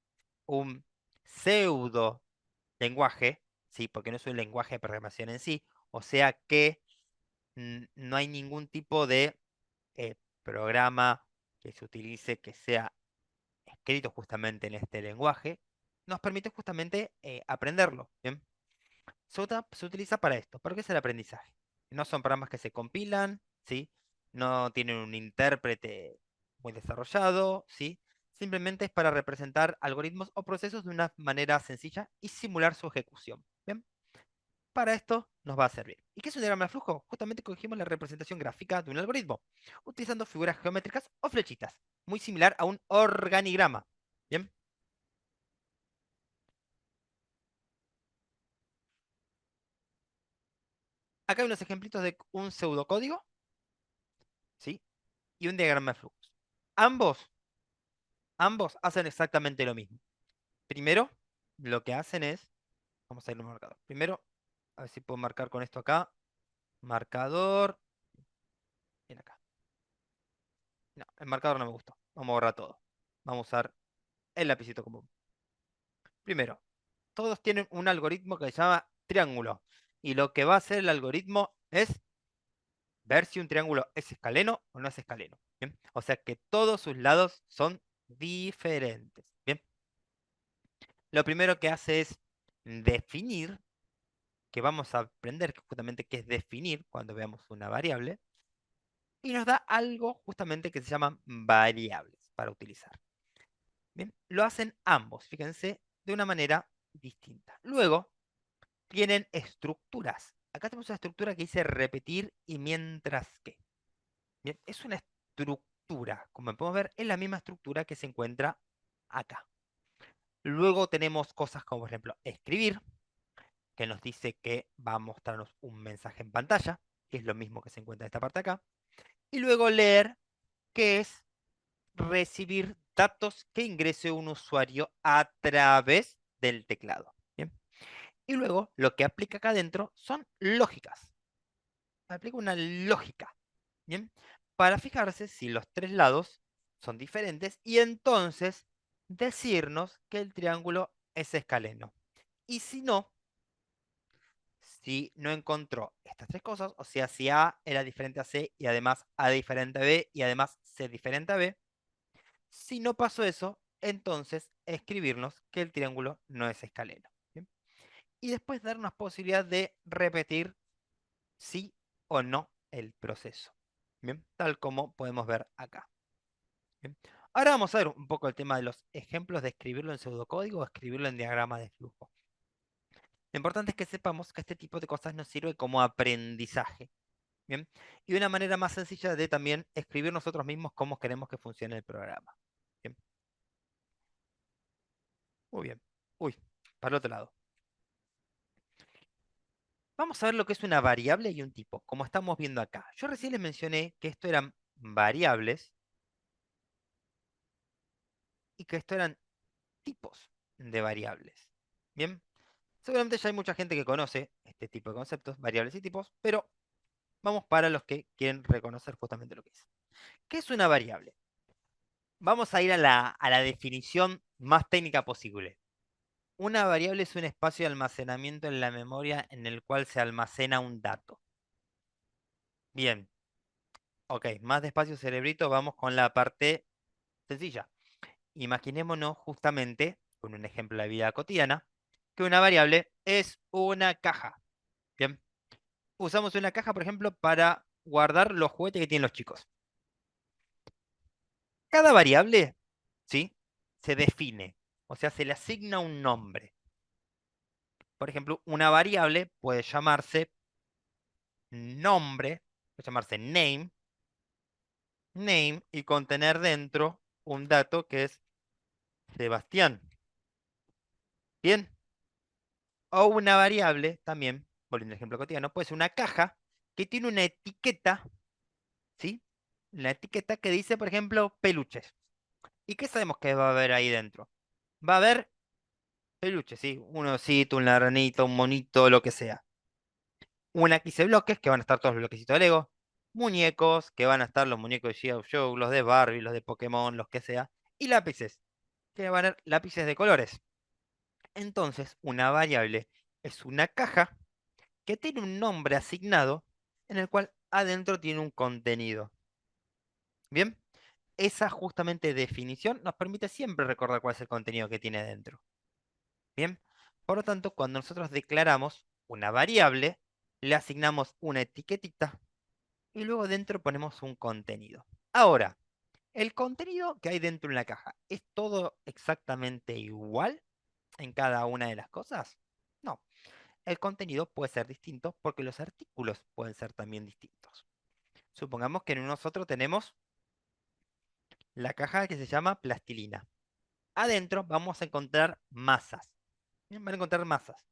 un pseudo lenguaje, sí, porque no es un lenguaje de programación en sí, o sea que no hay ningún tipo de eh, programa que se utilice que sea escrito justamente en este lenguaje, nos permite justamente aprenderlo. ¿Bien? Se utiliza para esto. ¿Para qué es el aprendizaje? No son programas que se compilan, ¿sí? No tienen un intérprete muy desarrollado, ¿sí? Simplemente es para representar algoritmos o procesos de una manera sencilla y simular su ejecución. ¿Bien? Para esto nos va a servir. ¿Y qué es un diagrama de flujo? Justamente cogimos la representación gráfica de un algoritmo, utilizando figuras geométricas o flechitas, muy similar a un organigrama. ¿Bien? Acá hay unos ejemplitos de un pseudocódigo, ¿sí? Y un diagrama de flujos. Ambos, ambos hacen exactamente lo mismo. Primero, lo que hacen es, vamos a ir a un marcador. Primero, a ver si puedo marcar con esto acá. Marcador. Bien acá. No, el marcador no me gustó. Vamos a borrar todo. Vamos a usar el lapicito común. Primero, todos tienen un algoritmo que se llama triángulo. Y lo que va a hacer el algoritmo es ver si un triángulo es escaleno o no es escaleno. ¿Bien? O sea que todos sus lados son diferentes. Bien, lo primero que hace es definir, que vamos a aprender justamente qué es definir cuando veamos una variable, y nos da algo justamente que se llaman variables para utilizar. Bien, lo hacen ambos, fíjense, de una manera distinta. Luego tienen estructuras. Acá tenemos una estructura que dice repetir y mientras que. Bien, es una estructura, como podemos ver, es la misma estructura que se encuentra acá. Luego tenemos cosas como, por ejemplo, escribir, que nos dice que va a mostrarnos un mensaje en pantalla, que es lo mismo que se encuentra en esta parte acá. Y luego leer, que es recibir datos que ingrese un usuario a través del teclado. ¿Bien? Y luego lo que aplica acá adentro son lógicas. Aplica una lógica. ¿Bien? Para fijarse si los tres lados son diferentes y entonces decirnos que el triángulo es escaleno. Y si no encontró estas tres cosas, o sea, si A era diferente a C y además A diferente a B y además C diferente a B, si no pasó eso, entonces escribirnos que el triángulo no es escaleno. ¿Bien? Y después darnos posibilidad de repetir sí o no el proceso. Bien, tal como podemos ver acá. Bien. Ahora vamos a ver un poco el tema de los ejemplos de escribirlo en pseudocódigo o escribirlo en diagrama de flujo. Lo importante es que sepamos que este tipo de cosas nos sirve como aprendizaje. ¿Bien? Y una manera más sencilla de también escribir nosotros mismos cómo queremos que funcione el programa. ¿Bien? Muy bien. Uy, para el otro lado. Vamos a ver lo que es una variable y un tipo, como estamos viendo acá. Yo recién les mencioné que esto eran variables, y que esto eran tipos de variables. Bien, seguramente ya hay mucha gente que conoce este tipo de conceptos, variables y tipos, pero vamos para los que quieren reconocer justamente lo que es. ¿Qué es una variable? Vamos a ir a la definición más técnica posible. Una variable es un espacio de almacenamiento en la memoria en el cual se almacena un dato. Bien, ok, más despacio cerebrito, vamos con la parte sencilla. Imaginémonos justamente, con un ejemplo de la vida cotidiana, que una variable es una caja. Bien, usamos una caja, por ejemplo, para guardar los juguetes que tienen los chicos. Cada variable, ¿sí? Se define, o sea, se le asigna un nombre. Por ejemplo, una variable puede llamarse nombre, puede llamarse name, y contener dentro un dato que es Sebastián. Bien, o una variable también, volviendo al ejemplo cotidiano, puede ser una caja que tiene una etiqueta, ¿sí? La etiqueta que dice, por ejemplo, peluches. ¿Y qué sabemos que va a haber ahí dentro? Va a haber peluches, ¿sí? Un osito, una ranita, un monito, lo que sea. Una X de bloques, que van a estar todos los bloquecitos de Lego. Muñecos, que van a estar los muñecos de G.I. Joe, los de Barbie, los de Pokémon, los que sea. Y lápices, que van a ser lápices de colores. Entonces, una variable es una caja que tiene un nombre asignado en el cual adentro tiene un contenido. Bien, esa justamente definición nos permite siempre recordar cuál es el contenido que tiene dentro. Bien, por lo tanto, cuando nosotros declaramos una variable, le asignamos una etiquetita y luego dentro ponemos un contenido. Ahora, ¿el contenido que hay dentro de la caja es todo exactamente igual en cada una de las cosas? No, el contenido puede ser distinto porque los artículos pueden ser también distintos. Supongamos que en nosotros tenemos la caja que se llama plastilina. Adentro vamos a encontrar masas. Bien, van a encontrar masas.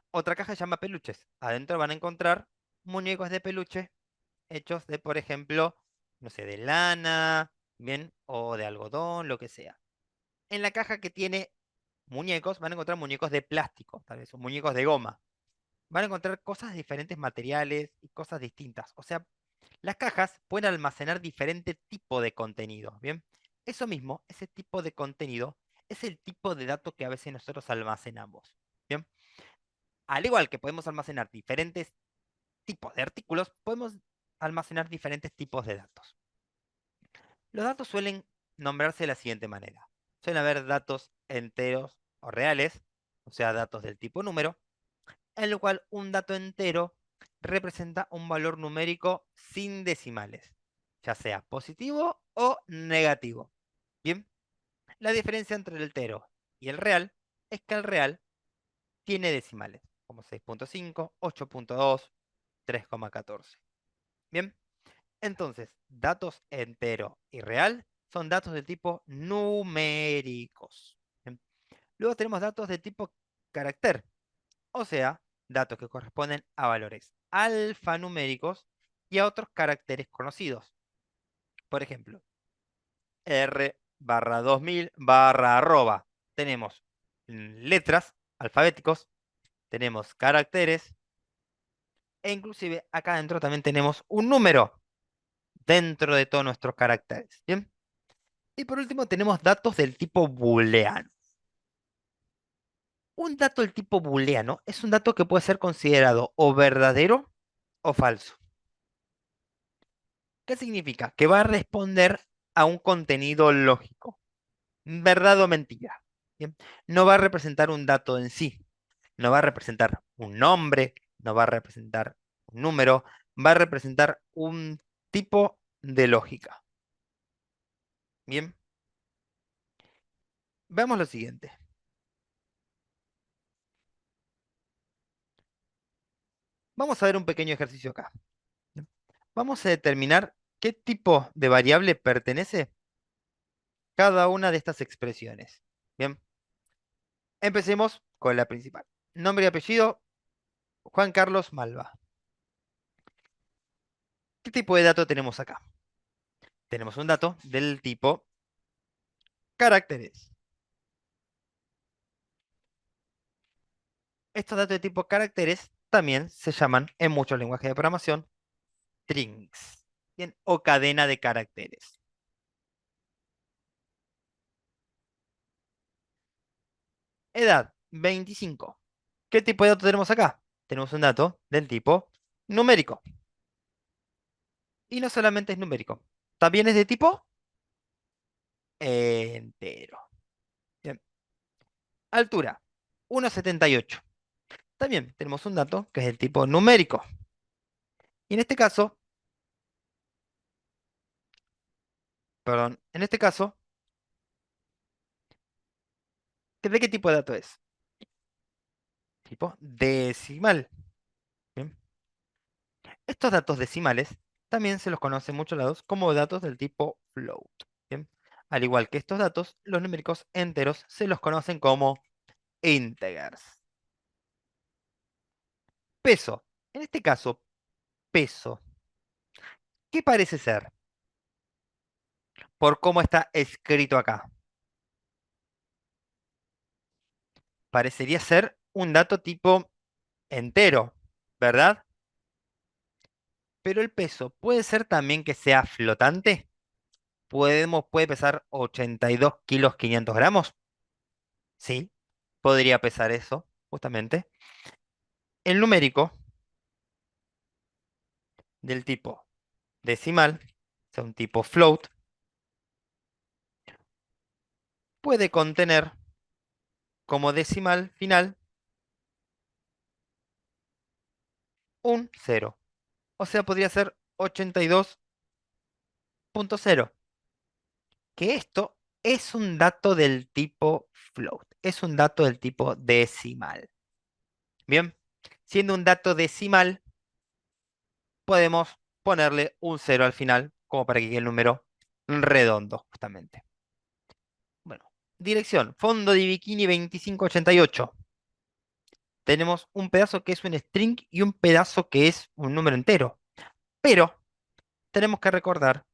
Otra caja se llama peluches. Adentro van a encontrar muñecos de peluche hechos de, por ejemplo, no sé, de lana, bien, o de algodón, lo que sea. En la caja que tiene muñecos, van a encontrar muñecos de plástico, tal vez, o muñecos de goma. Van a encontrar cosas de diferentes materiales y cosas distintas. O sea, las cajas pueden almacenar diferente tipo de contenido, ¿bien? Eso mismo, ese tipo de contenido, es el tipo de dato que a veces nosotros almacenamos, ¿bien? Al igual que podemos almacenar diferentes tipos de artículos, podemos almacenar diferentes tipos de datos. Los datos suelen nombrarse de la siguiente manera. Suelen haber datos enteros o reales, o sea, datos del tipo número, en el cual un dato entero representa un valor numérico sin decimales, ya sea positivo o negativo. Bien, la diferencia entre el entero y el real es que el real tiene decimales, como 6.5, 8.2, 3,14. Bien, entonces, datos entero y real son datos de tipo numéricos. Bien. Luego tenemos datos de tipo carácter, o sea, datos que corresponden a valores alfanuméricos y a otros caracteres conocidos. Por ejemplo, R barra 2000 barra arroba. Tenemos letras alfabéticos, tenemos caracteres e inclusive acá adentro también tenemos un número dentro de todos nuestros caracteres. Bien. Y por último tenemos datos del tipo booleano. Un dato del tipo booleano es un dato que puede ser considerado o verdadero o falso. ¿Qué significa? Que va a responder a un contenido lógico, verdad o mentira. ¿Bien? No va a representar un dato en sí, no va a representar un nombre, no va a representar un número, va a representar un tipo de lógica. Bien, veamos lo siguiente. Vamos a ver un pequeño ejercicio acá. ¿Bien? Vamos a determinar qué tipo de variable pertenece cada una de estas expresiones. Bien, empecemos con la principal. Nombre y apellido, Juan Carlos Malva. ¿Qué tipo de dato tenemos acá? Tenemos un dato del tipo caracteres. Estos datos de tipo caracteres también se llaman en muchos lenguajes de programación strings, bien, o cadena de caracteres. Edad, 25. ¿Qué tipo de dato tenemos acá? Tenemos un dato del tipo numérico. Y no solamente es numérico, también es de tipo entero. Bien. Altura, 1,78. También tenemos un dato que es del tipo numérico. Y en este caso, perdón, en este caso, ¿de qué tipo de dato es? Tipo decimal. Bien. Estos datos decimales también se los conoce en muchos lados como datos del tipo float. Bien. Al igual que estos datos, los numéricos enteros se los conocen como integers. Peso. En este caso, peso. ¿Qué parece ser? Por cómo está escrito acá. Parecería ser un dato tipo entero, ¿verdad? Pero el peso puede ser también que sea flotante. Puede pesar 82 kilos 500 gramos. Sí, podría pesar eso, justamente. El numérico del tipo decimal, o sea, un tipo float, puede contener como decimal final un cero. O sea, podría ser 82,0. Que esto es un dato del tipo float, es un dato del tipo decimal. Bien, siendo un dato decimal, podemos ponerle un cero al final, como para que quede el número redondo, justamente. Bueno, dirección, fondo de bikini 2588. Tenemos un pedazo que es un string y un pedazo que es un número entero. Pero tenemos que recordar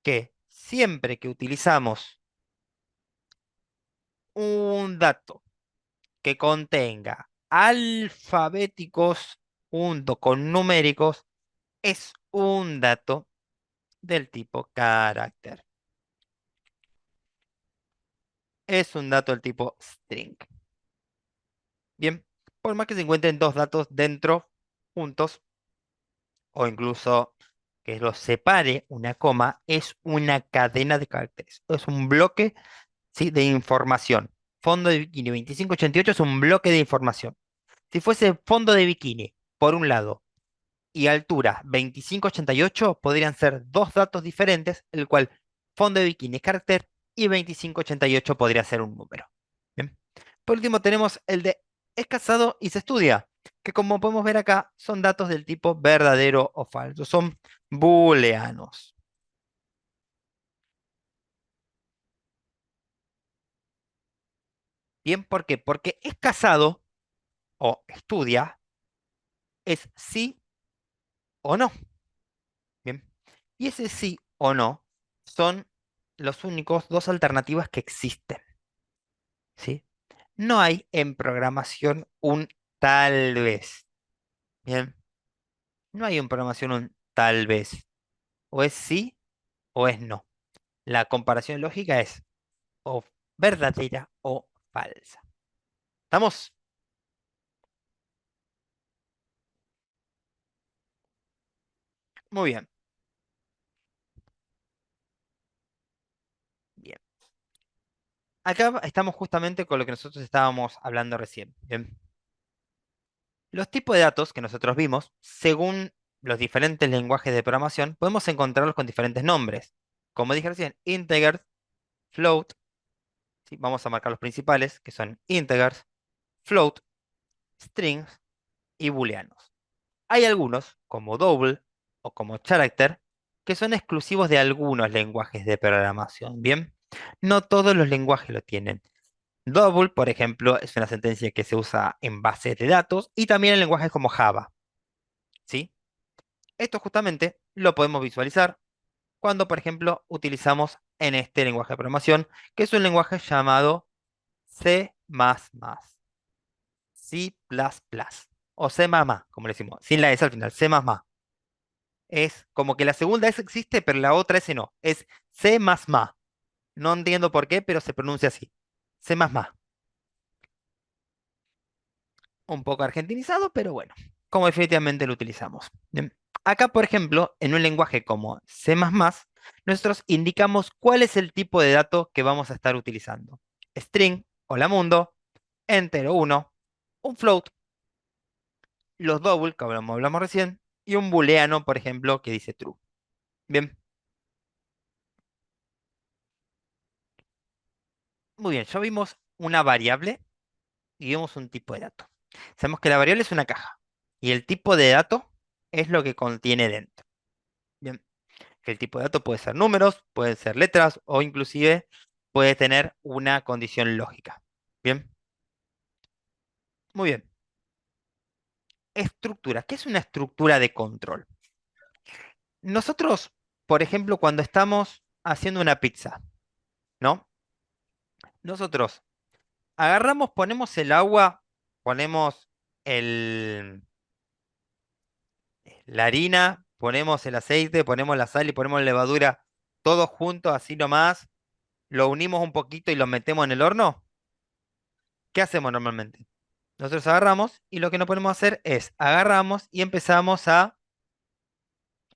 que siempre que utilizamos un dato que contenga alfabéticos junto con numéricos, es un dato del tipo carácter. Es un dato del tipo string. Bien, por más que se encuentren dos datos dentro juntos, o incluso que los separe una coma, es una cadena de caracteres. Es un bloque, ¿sí?, de información. Fondo de bikini 2588 es un bloque de información. Si fuese fondo de bikini, por un lado, y altura 2588 podrían ser dos datos diferentes, el cual fondo de bikini es carácter y 2588 podría ser un número. Bien. Por último tenemos el de es casado y se estudia, que como podemos ver acá son datos del tipo verdadero o falso, son booleanos. Bien, ¿por qué? Porque es casado o estudia es sí o no. Bien. Y ese sí o no son los únicos dos alternativas que existen. ¿Sí? No hay en programación un tal vez. Bien. No hay en programación un tal vez. O es sí o es no. La comparación lógica es o verdadera o falsa. ¿Estamos? Muy bien. Bien. Acá estamos justamente con lo que nosotros estábamos hablando recién. Bien. Los tipos de datos que nosotros vimos, según los diferentes lenguajes de programación, podemos encontrarlos con diferentes nombres. Como dije recién, integers, float, ¿sí? Vamos a marcar los principales, que son integers, float, strings y booleanos. Hay algunos, como double o como character, que son exclusivos de algunos lenguajes de programación. Bien, no todos los lenguajes lo tienen. Double, por ejemplo, es una sentencia que se usa en bases de datos y también en lenguajes como Java. ¿Sí? Esto justamente lo podemos visualizar cuando, por ejemplo, utilizamos en este lenguaje de programación, que es un lenguaje llamado C++, C++, o C++, como le decimos, sin la S al final, C++. Es como que la segunda S existe, pero la otra S no. Es C++. No entiendo por qué, pero se pronuncia así. C++. Un poco argentinizado, pero bueno, como definitivamente lo utilizamos. Bien. Acá, por ejemplo, en un lenguaje como C++, nosotros indicamos cuál es el tipo de dato que vamos a estar utilizando. String, hola mundo, entero 1, un float, los double, que hablamos recién, y un booleano, por ejemplo, que dice true. Bien, muy bien, ya vimos una variable y vimos un tipo de dato. Sabemos que la variable es una caja y el tipo de dato es lo que contiene dentro. Bien, que el tipo de dato puede ser números, pueden ser letras o inclusive puede tener una condición lógica. Bien, muy bien. Estructura. ¿Qué es una estructura de control? Nosotros, por ejemplo, cuando estamos haciendo una pizza, ¿no? Nosotros agarramos, ponemos el agua, ponemos el, la harina, ponemos el aceite, ponemos la sal y ponemos la levadura, todo junto, así nomás, lo unimos un poquito y lo metemos en el horno. ¿Qué hacemos normalmente? Nosotros agarramos y lo que no podemos hacer es agarramos y empezamos a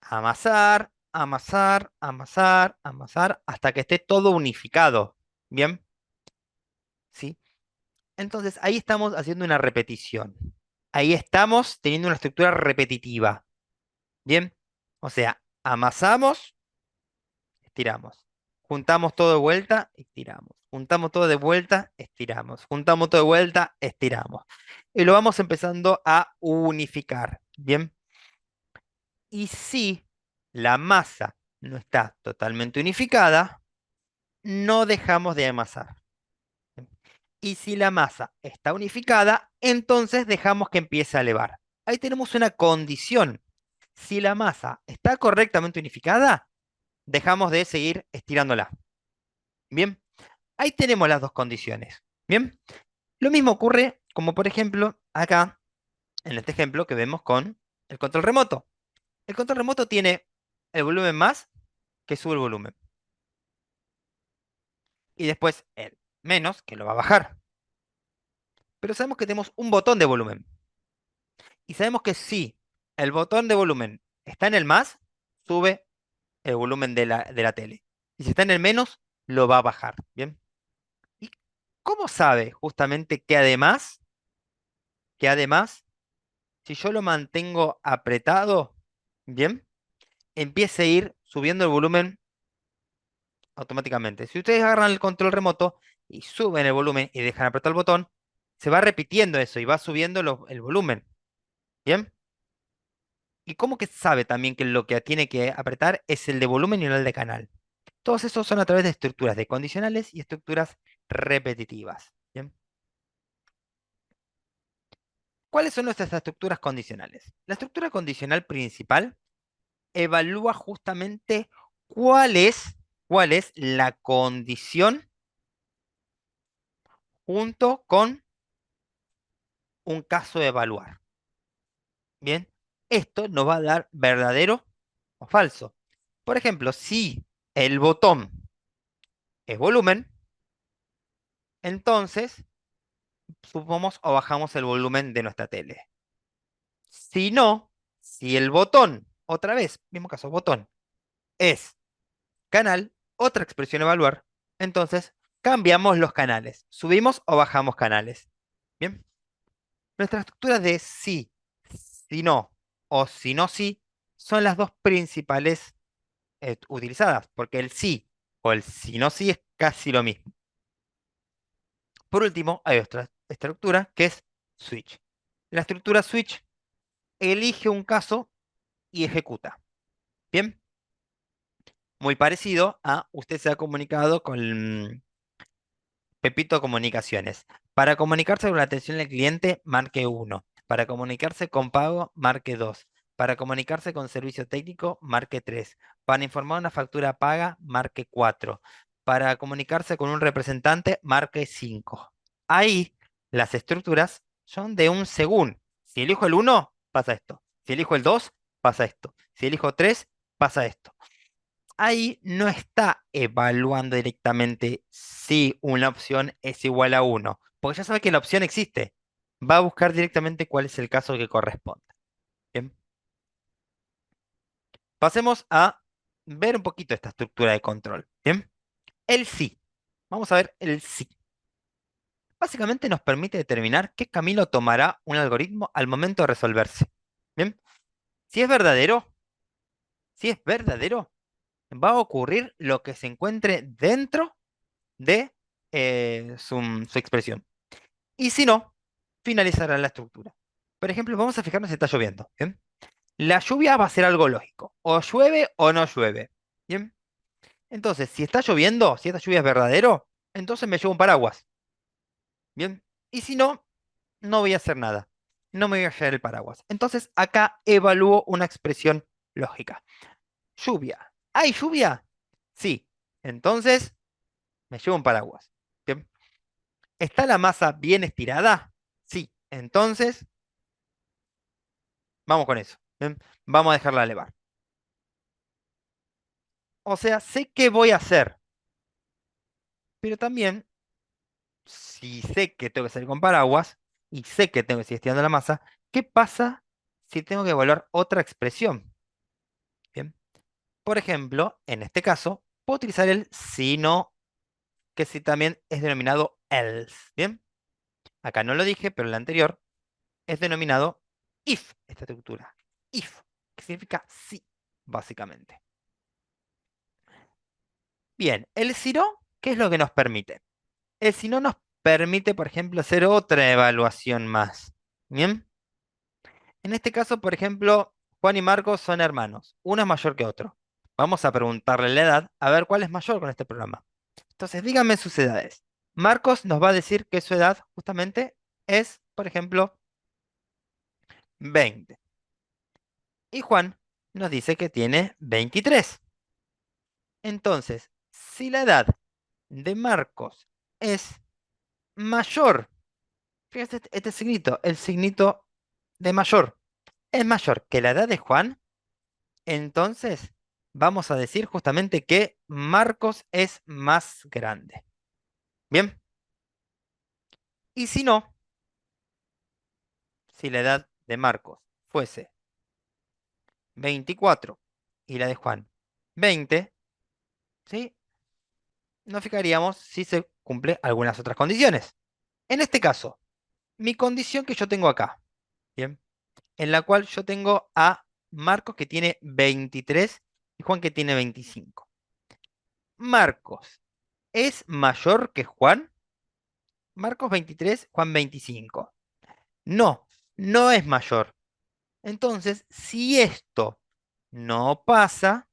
amasar, amasar, amasar, amasar hasta que esté todo unificado. ¿Bien? ¿Sí? Entonces ahí estamos haciendo una repetición. Ahí estamos teniendo una estructura repetitiva. ¿Bien? O sea, amasamos, estiramos. Juntamos todo de vuelta, estiramos. Juntamos todo de vuelta, estiramos. Juntamos todo de vuelta, estiramos. Y lo vamos empezando a unificar. ¿Bien? Y si la masa no está totalmente unificada, no dejamos de amasar. Y si la masa está unificada, entonces dejamos que empiece a elevar. Ahí tenemos una condición. Si la masa está correctamente unificada, dejamos de seguir estirándola. Bien, ahí tenemos las dos condiciones. Bien, lo mismo ocurre como por ejemplo acá en este ejemplo que vemos con el control remoto. El control remoto tiene el volumen más que sube el volumen. Y después el menos, que lo va a bajar. Pero sabemos que tenemos un botón de volumen. Y sabemos que si el botón de volumen está en el más, sube el volumen de la tele. Y si está en el menos, lo va a bajar. ¿Bien? ¿Y cómo sabe justamente que además, si yo lo mantengo apretado, ¿bien? Empiece a ir subiendo el volumen automáticamente. Si ustedes agarran el control remoto y suben el volumen y dejan apretar el botón, se va repitiendo eso y va subiendo el volumen. ¿Bien? ¿Y cómo que sabe también que lo que tiene que apretar es el de volumen y no el de canal? Todos esos son a través de estructuras de condicionales y estructuras repetitivas. ¿Bien? ¿Cuáles son nuestras estructuras condicionales? La estructura condicional principal evalúa justamente cuál es, cuál es la condición junto con un caso de evaluar. Bien, esto nos va a dar verdadero o falso. Por ejemplo, si el botón es volumen, entonces subimos o bajamos el volumen de nuestra tele. Si no, si el botón, otra vez, mismo caso, botón, es canal, otra expresión evaluar, entonces cambiamos los canales, subimos o bajamos canales. Bien, nuestras estructuras de sí, si no o si no sí son las dos principales utilizadas, porque el sí o el si no sí es casi lo mismo. Por último, hay otra estructura que es switch. La estructura switch elige un caso y ejecuta. Bien, muy parecido a usted se ha comunicado con Pepito Comunicaciones. Para comunicarse con la atención al cliente, marque uno. Para comunicarse con pago, marque 2. Para comunicarse con servicio técnico, marque 3. Para informar una factura paga, marque 4. Para comunicarse con un representante, marque 5. Ahí las estructuras son de un según. Si elijo el uno, pasa esto. Si elijo el 2, pasa esto. Si elijo 3, pasa esto. Ahí no está evaluando directamente si una opción es igual a uno, porque ya sabe que la opción existe. Va a buscar directamente cuál es el caso que corresponde. Bien. Pasemos a ver un poquito esta estructura de control. Bien. El sí. Vamos a ver el sí. Básicamente nos permite determinar qué camino tomará un algoritmo al momento de resolverse. Bien. Si es verdadero, si es verdadero, va a ocurrir lo que se encuentre dentro de su expresión. Y si no, finalizará la estructura. Por ejemplo, vamos a fijarnos si está lloviendo. ¿Bien? La lluvia va a ser algo lógico. O llueve o no llueve. ¿Bien? Entonces, si está lloviendo, si esta lluvia es verdadero, entonces me llevo un paraguas. ¿Bien? Y si no, no voy a hacer nada. No me voy a llevar el paraguas. Entonces, acá evalúo una expresión lógica. Lluvia. ¿Hay lluvia? Sí. Entonces, me llevo un paraguas. ¿Bien? ¿Está la masa bien estirada? Sí. Entonces, vamos con eso. ¿Bien? Vamos a dejarla elevar. O sea, sé qué voy a hacer, pero también, si sé que tengo que salir con paraguas y sé que tengo que seguir estirando la masa, ¿qué pasa si tengo que evaluar otra expresión? Bien. Por ejemplo, en este caso, puedo utilizar el si no, que sí también es denominado else. Bien. Acá no lo dije, pero en la anterior es denominado if, esta estructura. If, que significa sí, básicamente. Bien, el si no, ¿qué es lo que nos permite? El si no nos permite, por ejemplo, hacer otra evaluación más. Bien. En este caso, por ejemplo, Juan y Marcos son hermanos. Uno es mayor que otro. Vamos a preguntarle la edad, a ver cuál es mayor con este programa. Entonces, díganme sus edades. Marcos nos va a decir que su edad justamente es, por ejemplo, 20. Y Juan nos dice que tiene 23. Entonces, si la edad de Marcos es mayor, fíjate este signito, el signito de mayor, es mayor que la edad de Juan, entonces vamos a decir justamente que Marcos es más grande. Bien, y si no, si la edad de Marcos fuese 24 y la de Juan 20, ¿sí? Nos fijaríamos si se cumple algunas otras condiciones. En este caso, mi condición que yo tengo acá, ¿bien? En la cual yo tengo a Marcos que tiene 23 y Juan que tiene 25. Marcos es mayor que Juan. Marcos 23, Juan 25. No, no es mayor. Entonces, si esto no pasa,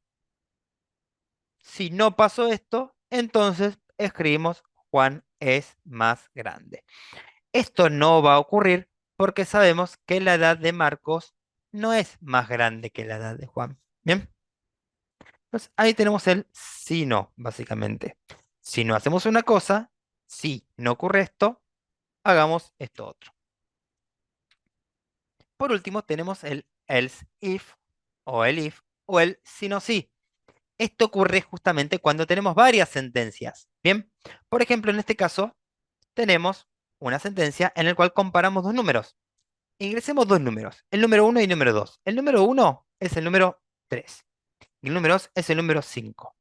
si no pasó esto, entonces escribimos Juan es más grande. Esto no va a ocurrir porque sabemos que la edad de Marcos no es más grande que la edad de Juan. Bien, entonces ahí tenemos el si no, básicamente. Si no hacemos una cosa, si no ocurre esto, hagamos esto otro. Por último, tenemos el else if o el if o el si no si. Esto ocurre justamente cuando tenemos varias sentencias. Bien, por ejemplo, en este caso tenemos una sentencia en la cual comparamos dos números. Ingresemos dos números, el número uno y el número 2. El número uno es el número 3 y el número 2 es el número 5.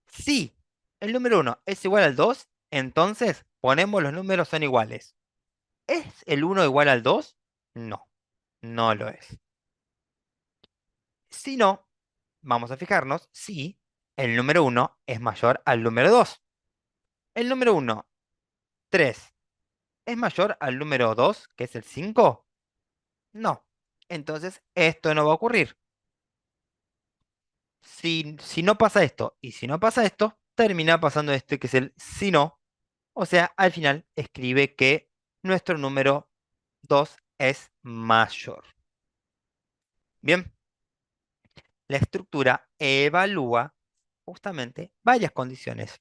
Si el número uno es igual al 2, entonces ponemos los números son iguales. ¿Es el uno igual al 2? No, no lo es. Si no, vamos a fijarnos si el número uno es mayor al número 2. El número uno, 3, ¿es mayor al número 2, que es el 5? No. Entonces, esto no va a ocurrir. Si no pasa esto y si no pasa esto, termina pasando esto que es el si no. O sea, al final escribe que nuestro número 2 es mayor. Bien, la estructura evalúa justamente varias condiciones.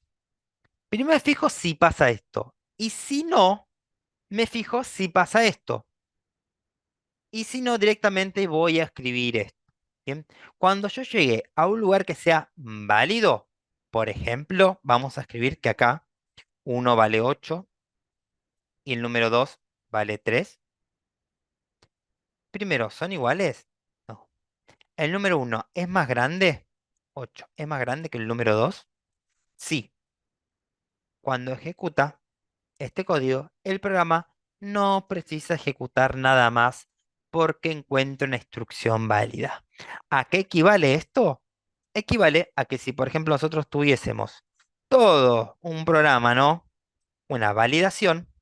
Primero me fijo si pasa esto. Y si no, me fijo si pasa esto. Y si no, directamente voy a escribir esto. Bien, cuando yo llegue a un lugar que sea válido, por ejemplo, vamos a escribir que acá uno vale 8 y el número 2 vale 3. Primero, ¿son iguales? No. ¿El número uno es más grande? 8. ¿Es más grande que el número 2? Sí. Cuando ejecuta este código, el programa no precisa ejecutar nada más porque encuentra una instrucción válida. ¿A qué equivale esto? Equivale a que si, por ejemplo, nosotros tuviésemos todo un programa, ¿no? Una validación,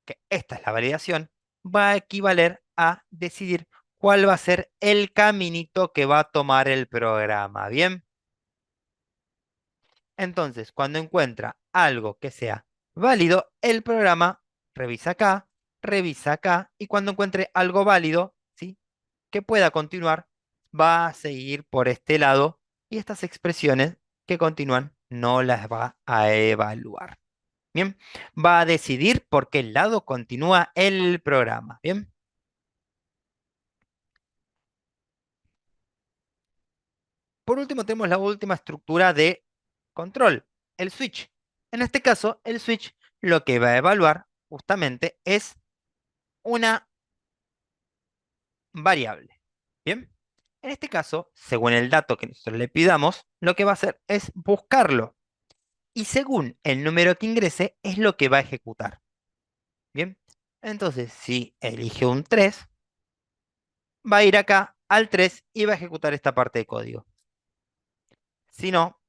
que esta es la validación, va a equivaler a decidir cuál va a ser el caminito que va a tomar el programa. ¿Bien? Entonces, cuando encuentra algo que sea válido, el programa revisa acá, y cuando encuentre algo válido, ¿sí? Que pueda continuar, va a seguir por este lado y estas expresiones que continúan no las va a evaluar. Bien, va a decidir por qué lado continúa el programa. Bien, por último tenemos la última estructura de control, el switch. En este caso, el switch lo que va a evaluar justamente es una variable. Bien, en este caso, según el dato que nosotros le pidamos, lo que va a hacer es buscarlo. Y según el número que ingrese, es lo que va a ejecutar. Bien, entonces si elige un 3, va a ir acá al 3 y va a ejecutar esta parte de código. Si no,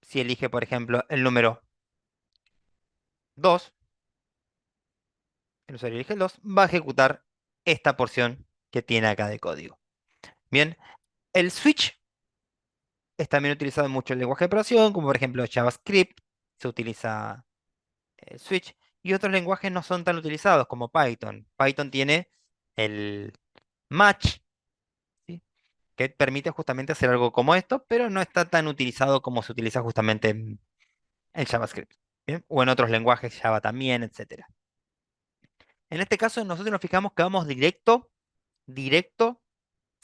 si elige, por ejemplo, el número 2, el usuario elige el 2, va a ejecutar esta porción que tiene acá de código. Bien, el switch es también utilizado en muchos lenguajes de operación, como por ejemplo JavaScript, se utiliza switch, y otros lenguajes no son tan utilizados como Python. Python tiene el match, ¿sí? Que permite justamente hacer algo como esto, pero no está tan utilizado como se utiliza justamente en JavaScript, ¿bien? O en otros lenguajes, Java también, etcétera. En este caso, nosotros nos fijamos que vamos directo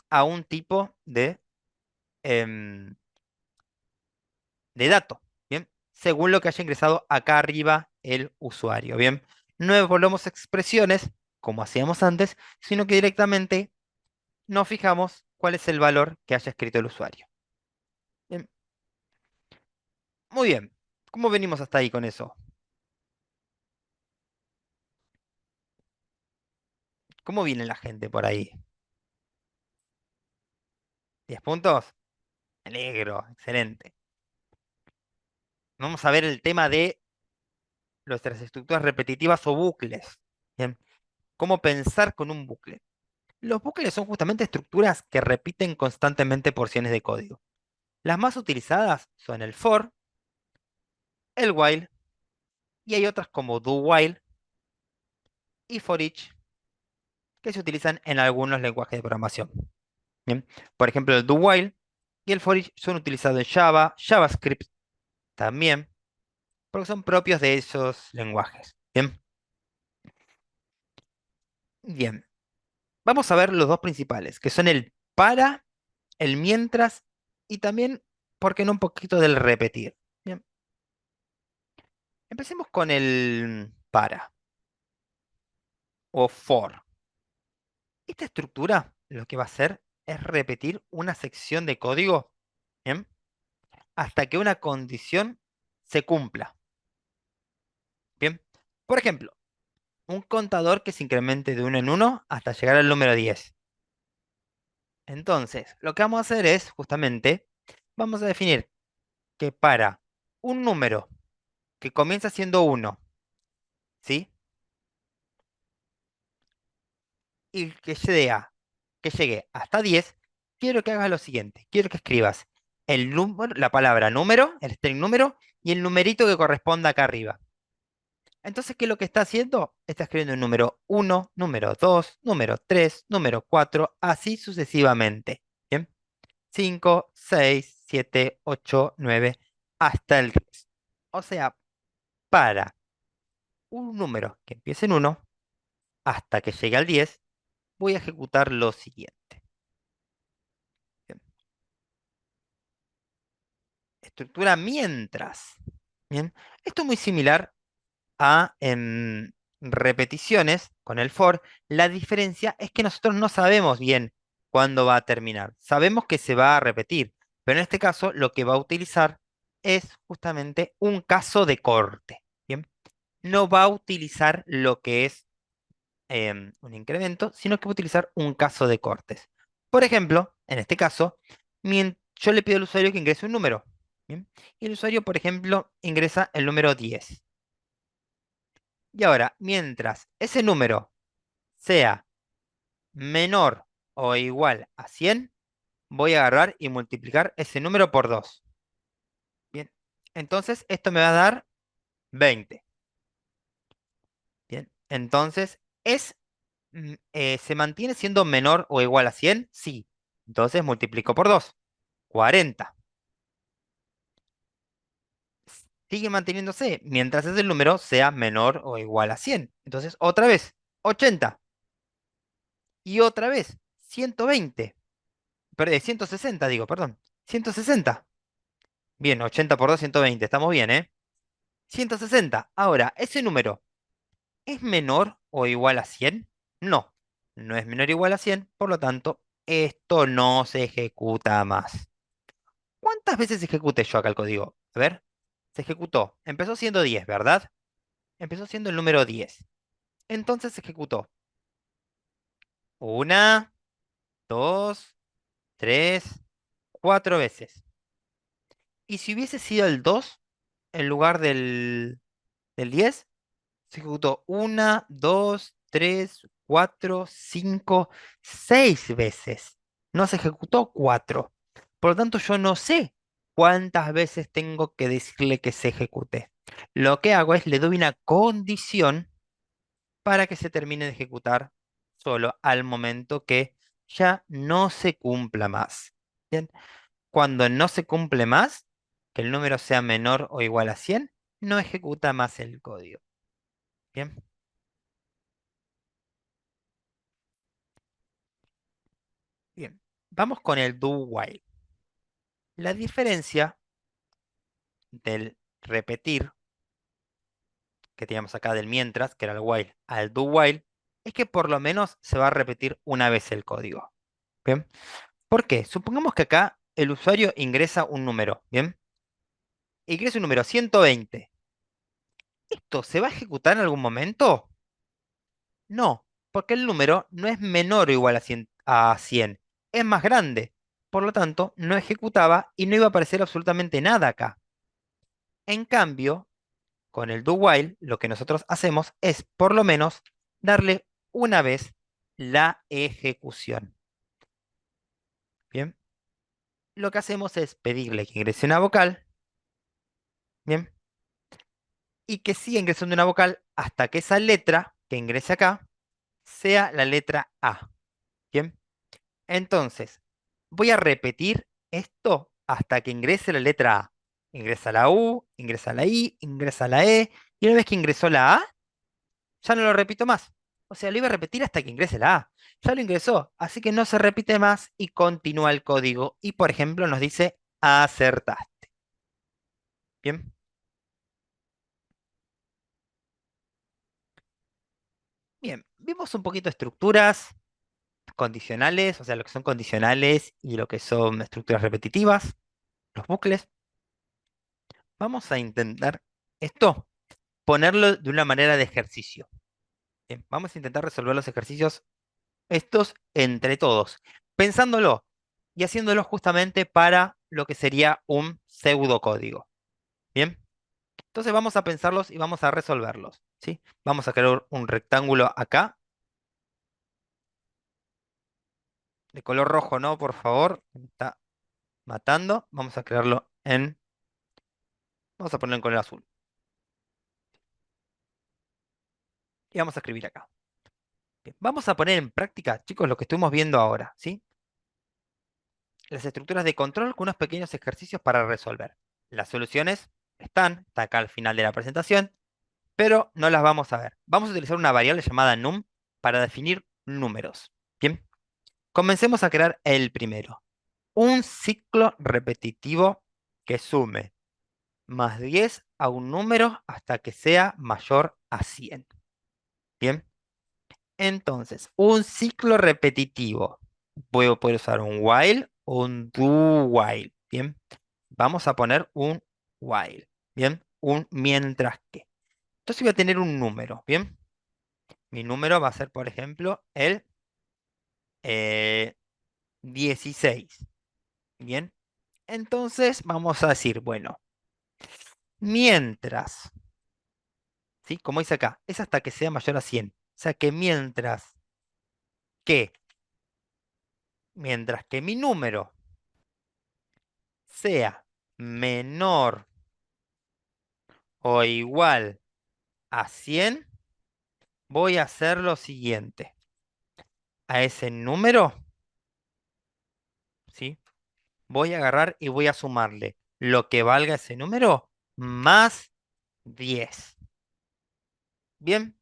a un tipo em, de dato, ¿bien? Según lo que haya ingresado acá arriba el usuario, ¿bien? No evaluamos expresiones, como hacíamos antes, sino que directamente nos fijamos cuál es el valor que haya escrito el usuario. Bien, muy bien. ¿Cómo venimos hasta ahí con eso? ¿Cómo viene la gente por ahí? ¿10 puntos? Me alegro, excelente. Vamos a ver el tema de nuestras estructuras repetitivas o bucles. Bien, ¿cómo pensar con un bucle? Los bucles son justamente estructuras que repiten constantemente porciones de código. Las más utilizadas son el for, el while, y hay otras como do while y for each que se utilizan en algunos lenguajes de programación. Bien, por ejemplo, el do while y el for each son utilizados en Java, JavaScript también, porque son propios de esos lenguajes. Bien, bien. Vamos a ver los dos principales, que son el para, el mientras y también, ¿por qué no un poquito del repetir? Bien, empecemos con el para o for. Esta estructura lo que va a hacer es repetir una sección de código, ¿bien? Hasta que una condición se cumpla. Bien, por ejemplo, un contador que se incremente de uno en uno hasta llegar al número 10. Entonces, lo que vamos a hacer es, justamente, vamos a definir que para un número que comienza siendo uno, ¿sí? Y que llegue hasta 10, quiero que hagas lo siguiente. Quiero que escribas el número, la palabra número, el string número, y el numerito que corresponda acá arriba. Entonces, ¿qué es lo que está haciendo? Está escribiendo el número uno, número 2, número 3, número 4, así sucesivamente. ¿Bien? 5, 6, 7, 8, 9, hasta el 10. O sea, para un número que empiece en uno hasta que llegue al 10, voy a ejecutar lo siguiente. Bien. Estructura mientras. Bien. Esto es muy similar a repeticiones con el for. La diferencia es que nosotros no sabemos bien cuándo va a terminar. Sabemos que se va a repetir, pero en este caso lo que va a utilizar es justamente un caso de corte. Bien. No va a utilizar lo que es un incremento, sino que va a utilizar un caso de cortes. Por ejemplo, en este caso, yo le pido al usuario que ingrese un número. ¿Bien? Y el usuario, por ejemplo, ingresa el número 10. Y ahora, mientras ese número sea menor o igual a 100, voy a agarrar y multiplicar ese número por 2. Bien, entonces esto me va a dar 20. Bien, entonces ¿se mantiene siendo menor o igual a 100? Sí. Entonces multiplico por 2. 40. Sigue manteniéndose mientras ese número sea menor o igual a 100. Entonces, otra vez, 80. Y otra vez, 120. 160, digo, perdón. 160. Bien, 80 por 2, 120. Estamos bien, ¿eh? 160. Ahora, ¿ese número es menor o igual a 100? No, no es menor o igual a 100. Por lo tanto, esto no se ejecuta más. ¿Cuántas veces ejecuté yo acá el código? A ver, se ejecutó. Empezó siendo 10, ¿verdad? Empezó siendo el número 10. Entonces se ejecutó una, dos, tres, cuatro veces. Y si hubiese sido el 2 en lugar del 10, se ejecutó una, dos, tres, cuatro, cinco, seis veces. No se ejecutó cuatro. Por lo tanto, yo no sé cuántas veces tengo que decirle que se ejecute. Lo que hago es le doy una condición para que se termine de ejecutar solo al momento que ya no se cumpla más. Bien, cuando no se cumple más, que el número sea menor o igual a 100, no ejecuta más el código. Bien, bien. Vamos con el do while. La diferencia del repetir que teníamos acá del mientras, que era el while, al do while, es que por lo menos se va a repetir una vez el código. Bien. ¿Por qué? Supongamos que acá el usuario ingresa un número. Bien. Ingresa un número 120. ¿Esto se va a ejecutar en algún momento? No, porque el número no es menor o igual a 100, es más grande. Por lo tanto, no ejecutaba y no iba a aparecer absolutamente nada acá. En cambio, con el do while, lo que nosotros hacemos es por lo menos darle una vez la ejecución. Bien, lo que hacemos es pedirle que ingrese una vocal, bien, y que siga ingresando una vocal hasta que esa letra que ingrese acá sea la letra A. Bien, entonces voy a repetir esto hasta que ingrese la letra A. Ingresa la U, ingresa la I, ingresa la E, y una vez que ingresó la A, ya no lo repito más. O sea, lo iba a repetir hasta que ingrese la A. Ya lo ingresó, así que no se repite más y continúa el código. Y por ejemplo nos dice acertaste. Bien, bien. Vimos un poquito de estructuras condicionales, o sea, lo que son condicionales y lo que son estructuras repetitivas, los bucles. Vamos a intentar esto, ponerlo de una manera de ejercicio. Bien, vamos a intentar resolver los ejercicios estos entre todos, pensándolo y haciéndolo justamente para lo que sería un pseudocódigo. Bien, entonces vamos a pensarlos y vamos a resolverlos. ¿Sí? Vamos a crear un rectángulo acá, de color rojo, ¿no? Por favor, me está matando. Vamos a vamos a ponerlo en color azul. y vamos a escribir acá. Bien, vamos a poner en práctica, chicos, lo que estuvimos viendo ahora, ¿sí? Las estructuras de control con unos pequeños ejercicios para resolver. Las soluciones está acá al final de la presentación, pero no las vamos a ver. Vamos a utilizar una variable llamada num para definir números. Bien, comencemos a crear el primero. Un ciclo repetitivo que sume más 10 a un número hasta que sea mayor a 100. Bien, entonces, un ciclo repetitivo. Voy a poder usar un while o un do while. Bien, vamos a poner un while. Bien, un mientras que. Entonces voy a tener un número. Bien, mi número va a ser, por ejemplo, el 16. Bien, entonces vamos a decir, bueno, mientras, ¿sí? Como dice acá, es hasta que sea mayor a 100. O sea que que, mientras que mi número sea menor o igual a 100, voy a hacer lo siguiente. A ese número, ¿sí? Voy a agarrar y voy a sumarle lo que valga ese número más 10. Bien,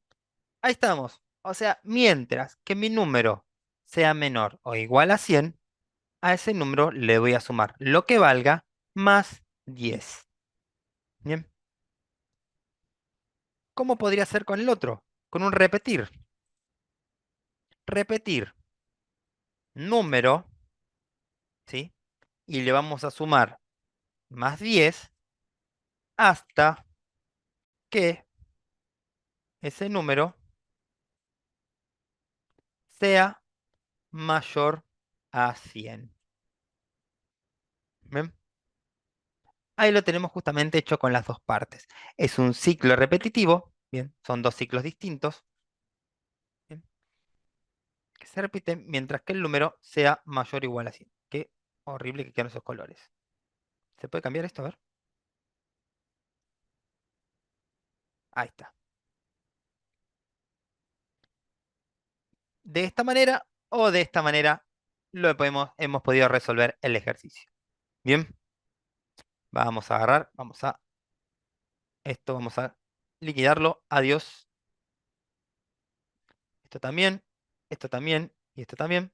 ahí estamos. O sea, mientras que mi número sea menor o igual a 100, a ese número le voy a sumar lo que valga más 10. Bien, ¿cómo podría ser con el otro? Con un repetir. Repetir número, ¿sí? Y le vamos a sumar más 10 hasta que ese número sea mayor a 100. ¿Bien? Ahí lo tenemos justamente hecho con las dos partes. Es un ciclo repetitivo, ¿bien? Son dos ciclos distintos, ¿bien? Que se repiten mientras que el número sea mayor o igual a 100. Qué horrible que quedan esos colores. ¿Se puede cambiar esto? A ver. Ahí está. De esta manera o de esta manera hemos podido resolver el ejercicio. Bien, vamos a agarrar, vamos a liquidarlo. Adiós. Esto también y esto también.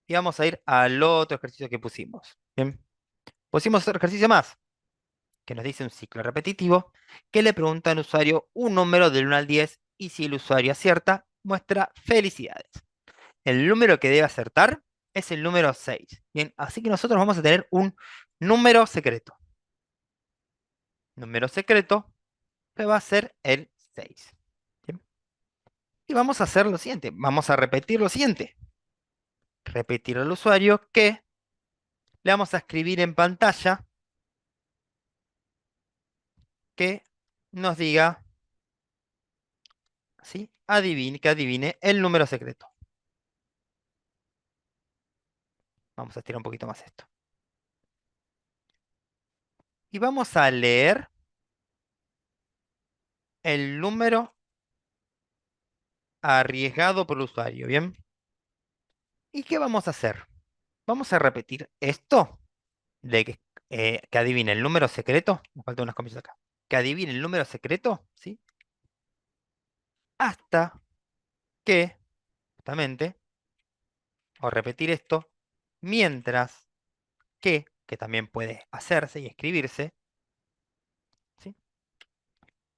Y vamos a ir al otro ejercicio que pusimos. Bien, pusimos otro ejercicio más, que nos dice un ciclo repetitivo, que le pregunta al usuario un número del 1 al 10 y si el usuario acierta, muestra felicidades. El número que debe acertar es el número 6. Bien, así que nosotros vamos a tener un número secreto. Número secreto que va a ser el 6. Bien, y vamos a hacer lo siguiente, vamos a repetir lo siguiente. Repetir al usuario que le vamos a escribir en pantalla que nos diga, ¿sí? Que adivine el número secreto. Vamos a estirar un poquito más esto. Y vamos a leer el número arriesgado por el usuario, ¿bien? ¿Y qué vamos a hacer? Vamos a repetir esto de que adivine el número secreto. Me faltan unas comillas acá. Que adivine el número secreto, ¿sí? Hasta que, justamente, o repetir esto, mientras que también puede hacerse y escribirse, ¿sí?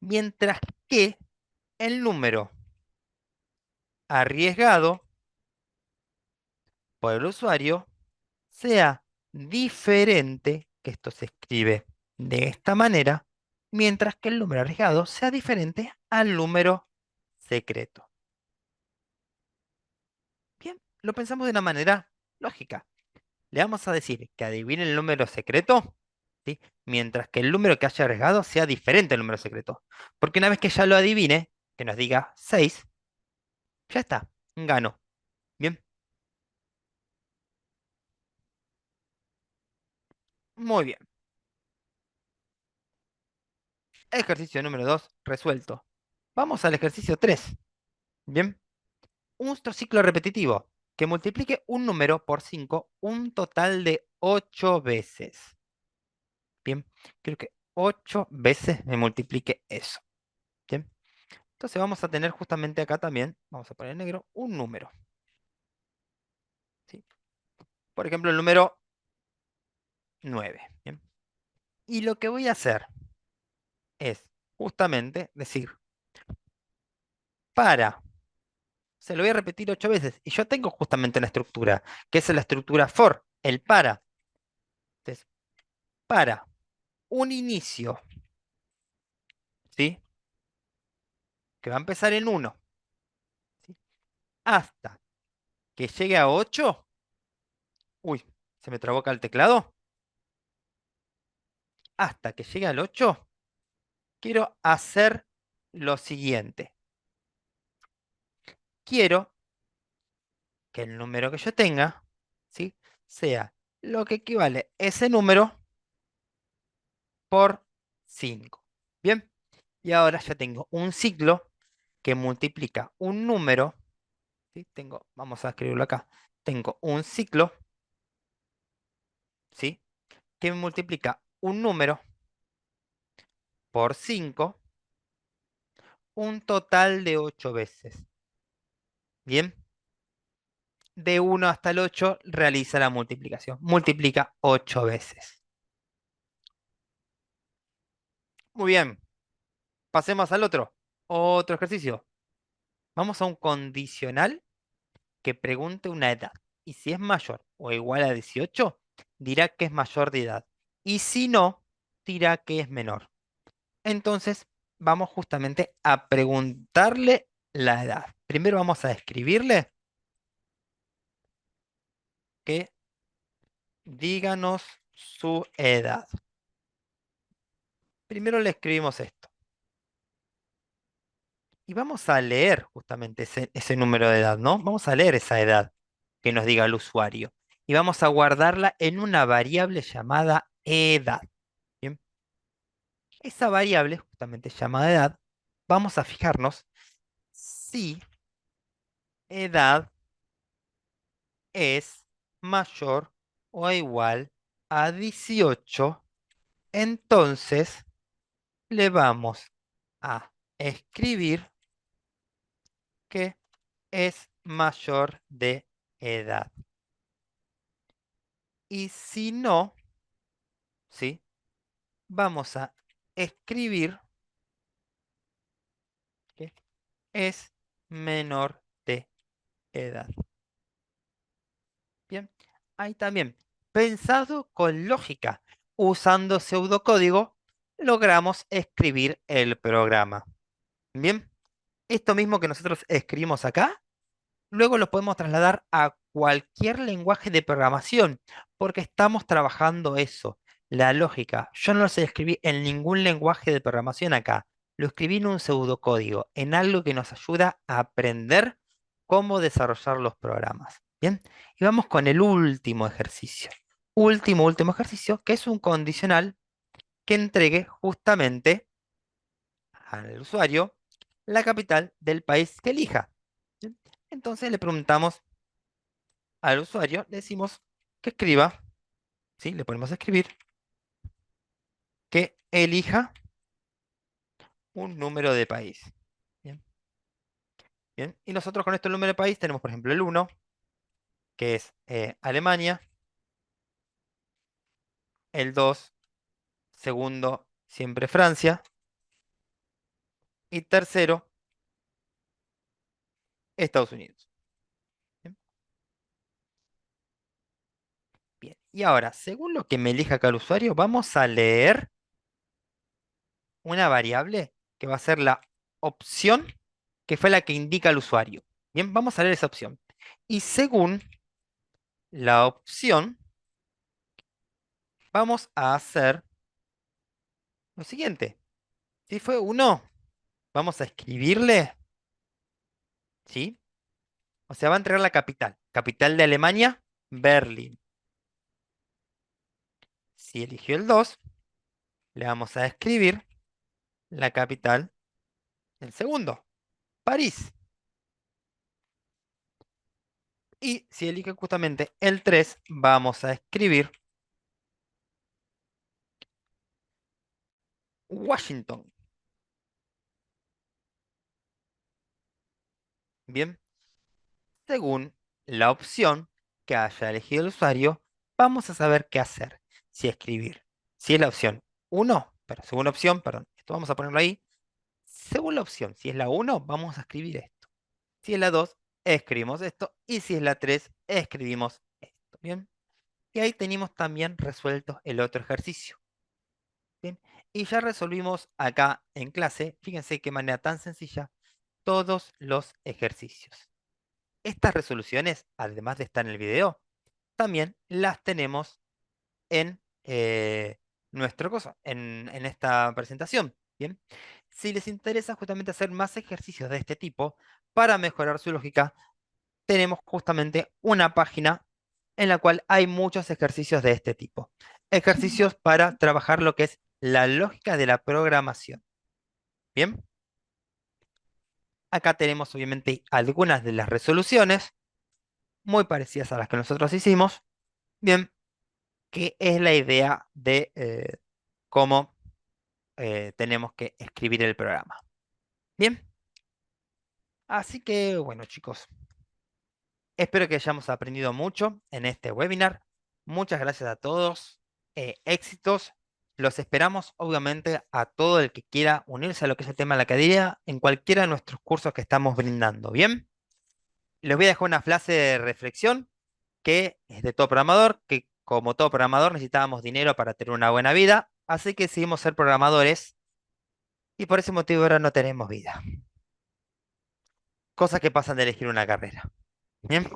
Mientras que el número arriesgado por el usuario sea diferente, que esto se escribe de esta manera, mientras que el número arriesgado sea diferente al número secreto. Bien, lo pensamos de una manera lógica. Le vamos a decir que adivine el número secreto, ¿sí? Mientras que el número que haya arriesgado sea diferente al número secreto. Porque una vez que ya lo adivine, que nos diga 6, ya está, gano. Bien, muy bien. Ejercicio número 2 resuelto. Vamos al ejercicio 3. Bien, otro ciclo repetitivo que multiplique un número por 5 un total de 8 veces. Bien, quiero que 8 veces me multiplique eso. Bien, entonces vamos a tener justamente acá también, vamos a poner en negro, un número. ¿Sí? Por ejemplo, el número 9. Bien, y lo que voy a hacer es justamente decir, para, se lo voy a repetir 8 veces, y yo tengo justamente una estructura, que es la estructura for, el para. Entonces, para un inicio, ¿sí? Que va a empezar en 1, ¿sí? Hasta que llegue a 8. Uy, se me trabó acá el teclado. Hasta que llegue al 8, quiero hacer lo siguiente. Quiero que el número que yo tenga, ¿sí? Sea lo que equivale ese número por 5. Bien, y ahora ya tengo un ciclo que multiplica un número, ¿sí? Vamos a escribirlo acá. Tengo un ciclo, ¿sí? Que multiplica un número por 5 un total de 8 veces. Bien, de 1 hasta el 8 realiza la multiplicación. Multiplica 8 veces. Muy bien, pasemos al otro. Otro ejercicio. Vamos a un condicional que pregunte una edad. Y si es mayor o igual a 18, dirá que es mayor de edad. Y si no, dirá que es menor. Entonces, vamos justamente a preguntarle la edad. Primero vamos a escribirle que díganos su edad. Primero le escribimos esto. Y vamos a leer justamente ese número de edad, ¿no? Vamos a leer esa edad que nos diga el usuario. Y vamos a guardarla en una variable llamada edad. Bien, esa variable, justamente llamada edad, vamos a fijarnos si edad es mayor o igual a 18. Entonces le vamos a escribir que es mayor de edad. Y si no, ¿sí? Vamos a escribir que es menor de edad. Bien, ahí también, pensado con lógica, usando pseudocódigo, logramos escribir el programa. Bien, esto mismo que nosotros escribimos acá, luego lo podemos trasladar a cualquier lenguaje de programación, porque estamos trabajando eso, la lógica. Yo no lo sé escribir en ningún lenguaje de programación acá. Lo escribí en un pseudocódigo, en algo que nos ayuda a aprender cómo desarrollar los programas. Bien, y vamos con el último ejercicio. Último ejercicio, que es un condicional que entregue justamente al usuario la capital del país que elija. Bien, entonces le preguntamos al usuario, le decimos que escriba, ¿sí? Le ponemos a escribir, que elija un número de país. Bien, bien. Y nosotros con este número de país tenemos, por ejemplo, el 1, que es Alemania, el 2, segundo, siempre Francia, y tercero, Estados Unidos. Bien, bien. Y ahora, según lo que me elija cada usuario, vamos a leer una variable que va a ser la opción que fue la que indica el usuario. Bien, vamos a leer esa opción. Y según la opción, vamos a hacer lo siguiente. Si fue uno, vamos a escribirle, ¿sí? O sea, va a entregar la capital. Capital de Alemania, Berlín. Si eligió el 2, le vamos a escribir la capital del segundo, París. Y si elige justamente el 3, vamos a escribir Washington. Bien, según la opción que haya elegido el usuario, vamos a saber qué hacer. Si escribir. Si es la opción uno, pero según la opción, perdón, esto vamos a ponerlo ahí. Según la opción, si es la uno, vamos a escribir esto. Si es la 2, escribimos esto. Y si es la 3, escribimos esto. Bien. Y ahí tenemos también resuelto el otro ejercicio. Bien. Y ya resolvimos acá en clase, fíjense qué manera tan sencilla, todos los ejercicios. Estas resoluciones, además de estar en el video, también las tenemos en nuestro cosa, en esta presentación. Bien. Si les interesa justamente hacer más ejercicios de este tipo para mejorar su lógica, tenemos justamente una página en la cual hay muchos ejercicios de este tipo. Ejercicios para trabajar lo que es la lógica de la programación. Bien, acá tenemos obviamente algunas de las resoluciones muy parecidas a las que nosotros hicimos. Bien, que es la idea de cómo tenemos que escribir el programa. Bien, así que bueno chicos, espero que hayamos aprendido mucho en este webinar. Muchas gracias a todos. Éxitos. Los esperamos, obviamente, a todo el que quiera unirse a lo que es el tema de la academia en cualquiera de nuestros cursos que estamos brindando. Bien, les voy a dejar una frase de reflexión que es de todo programador, que como todo programador necesitábamos dinero para tener una buena vida, así que decidimos ser programadores y por ese motivo ahora no tenemos vida. Cosas que pasan de elegir una carrera. Bien.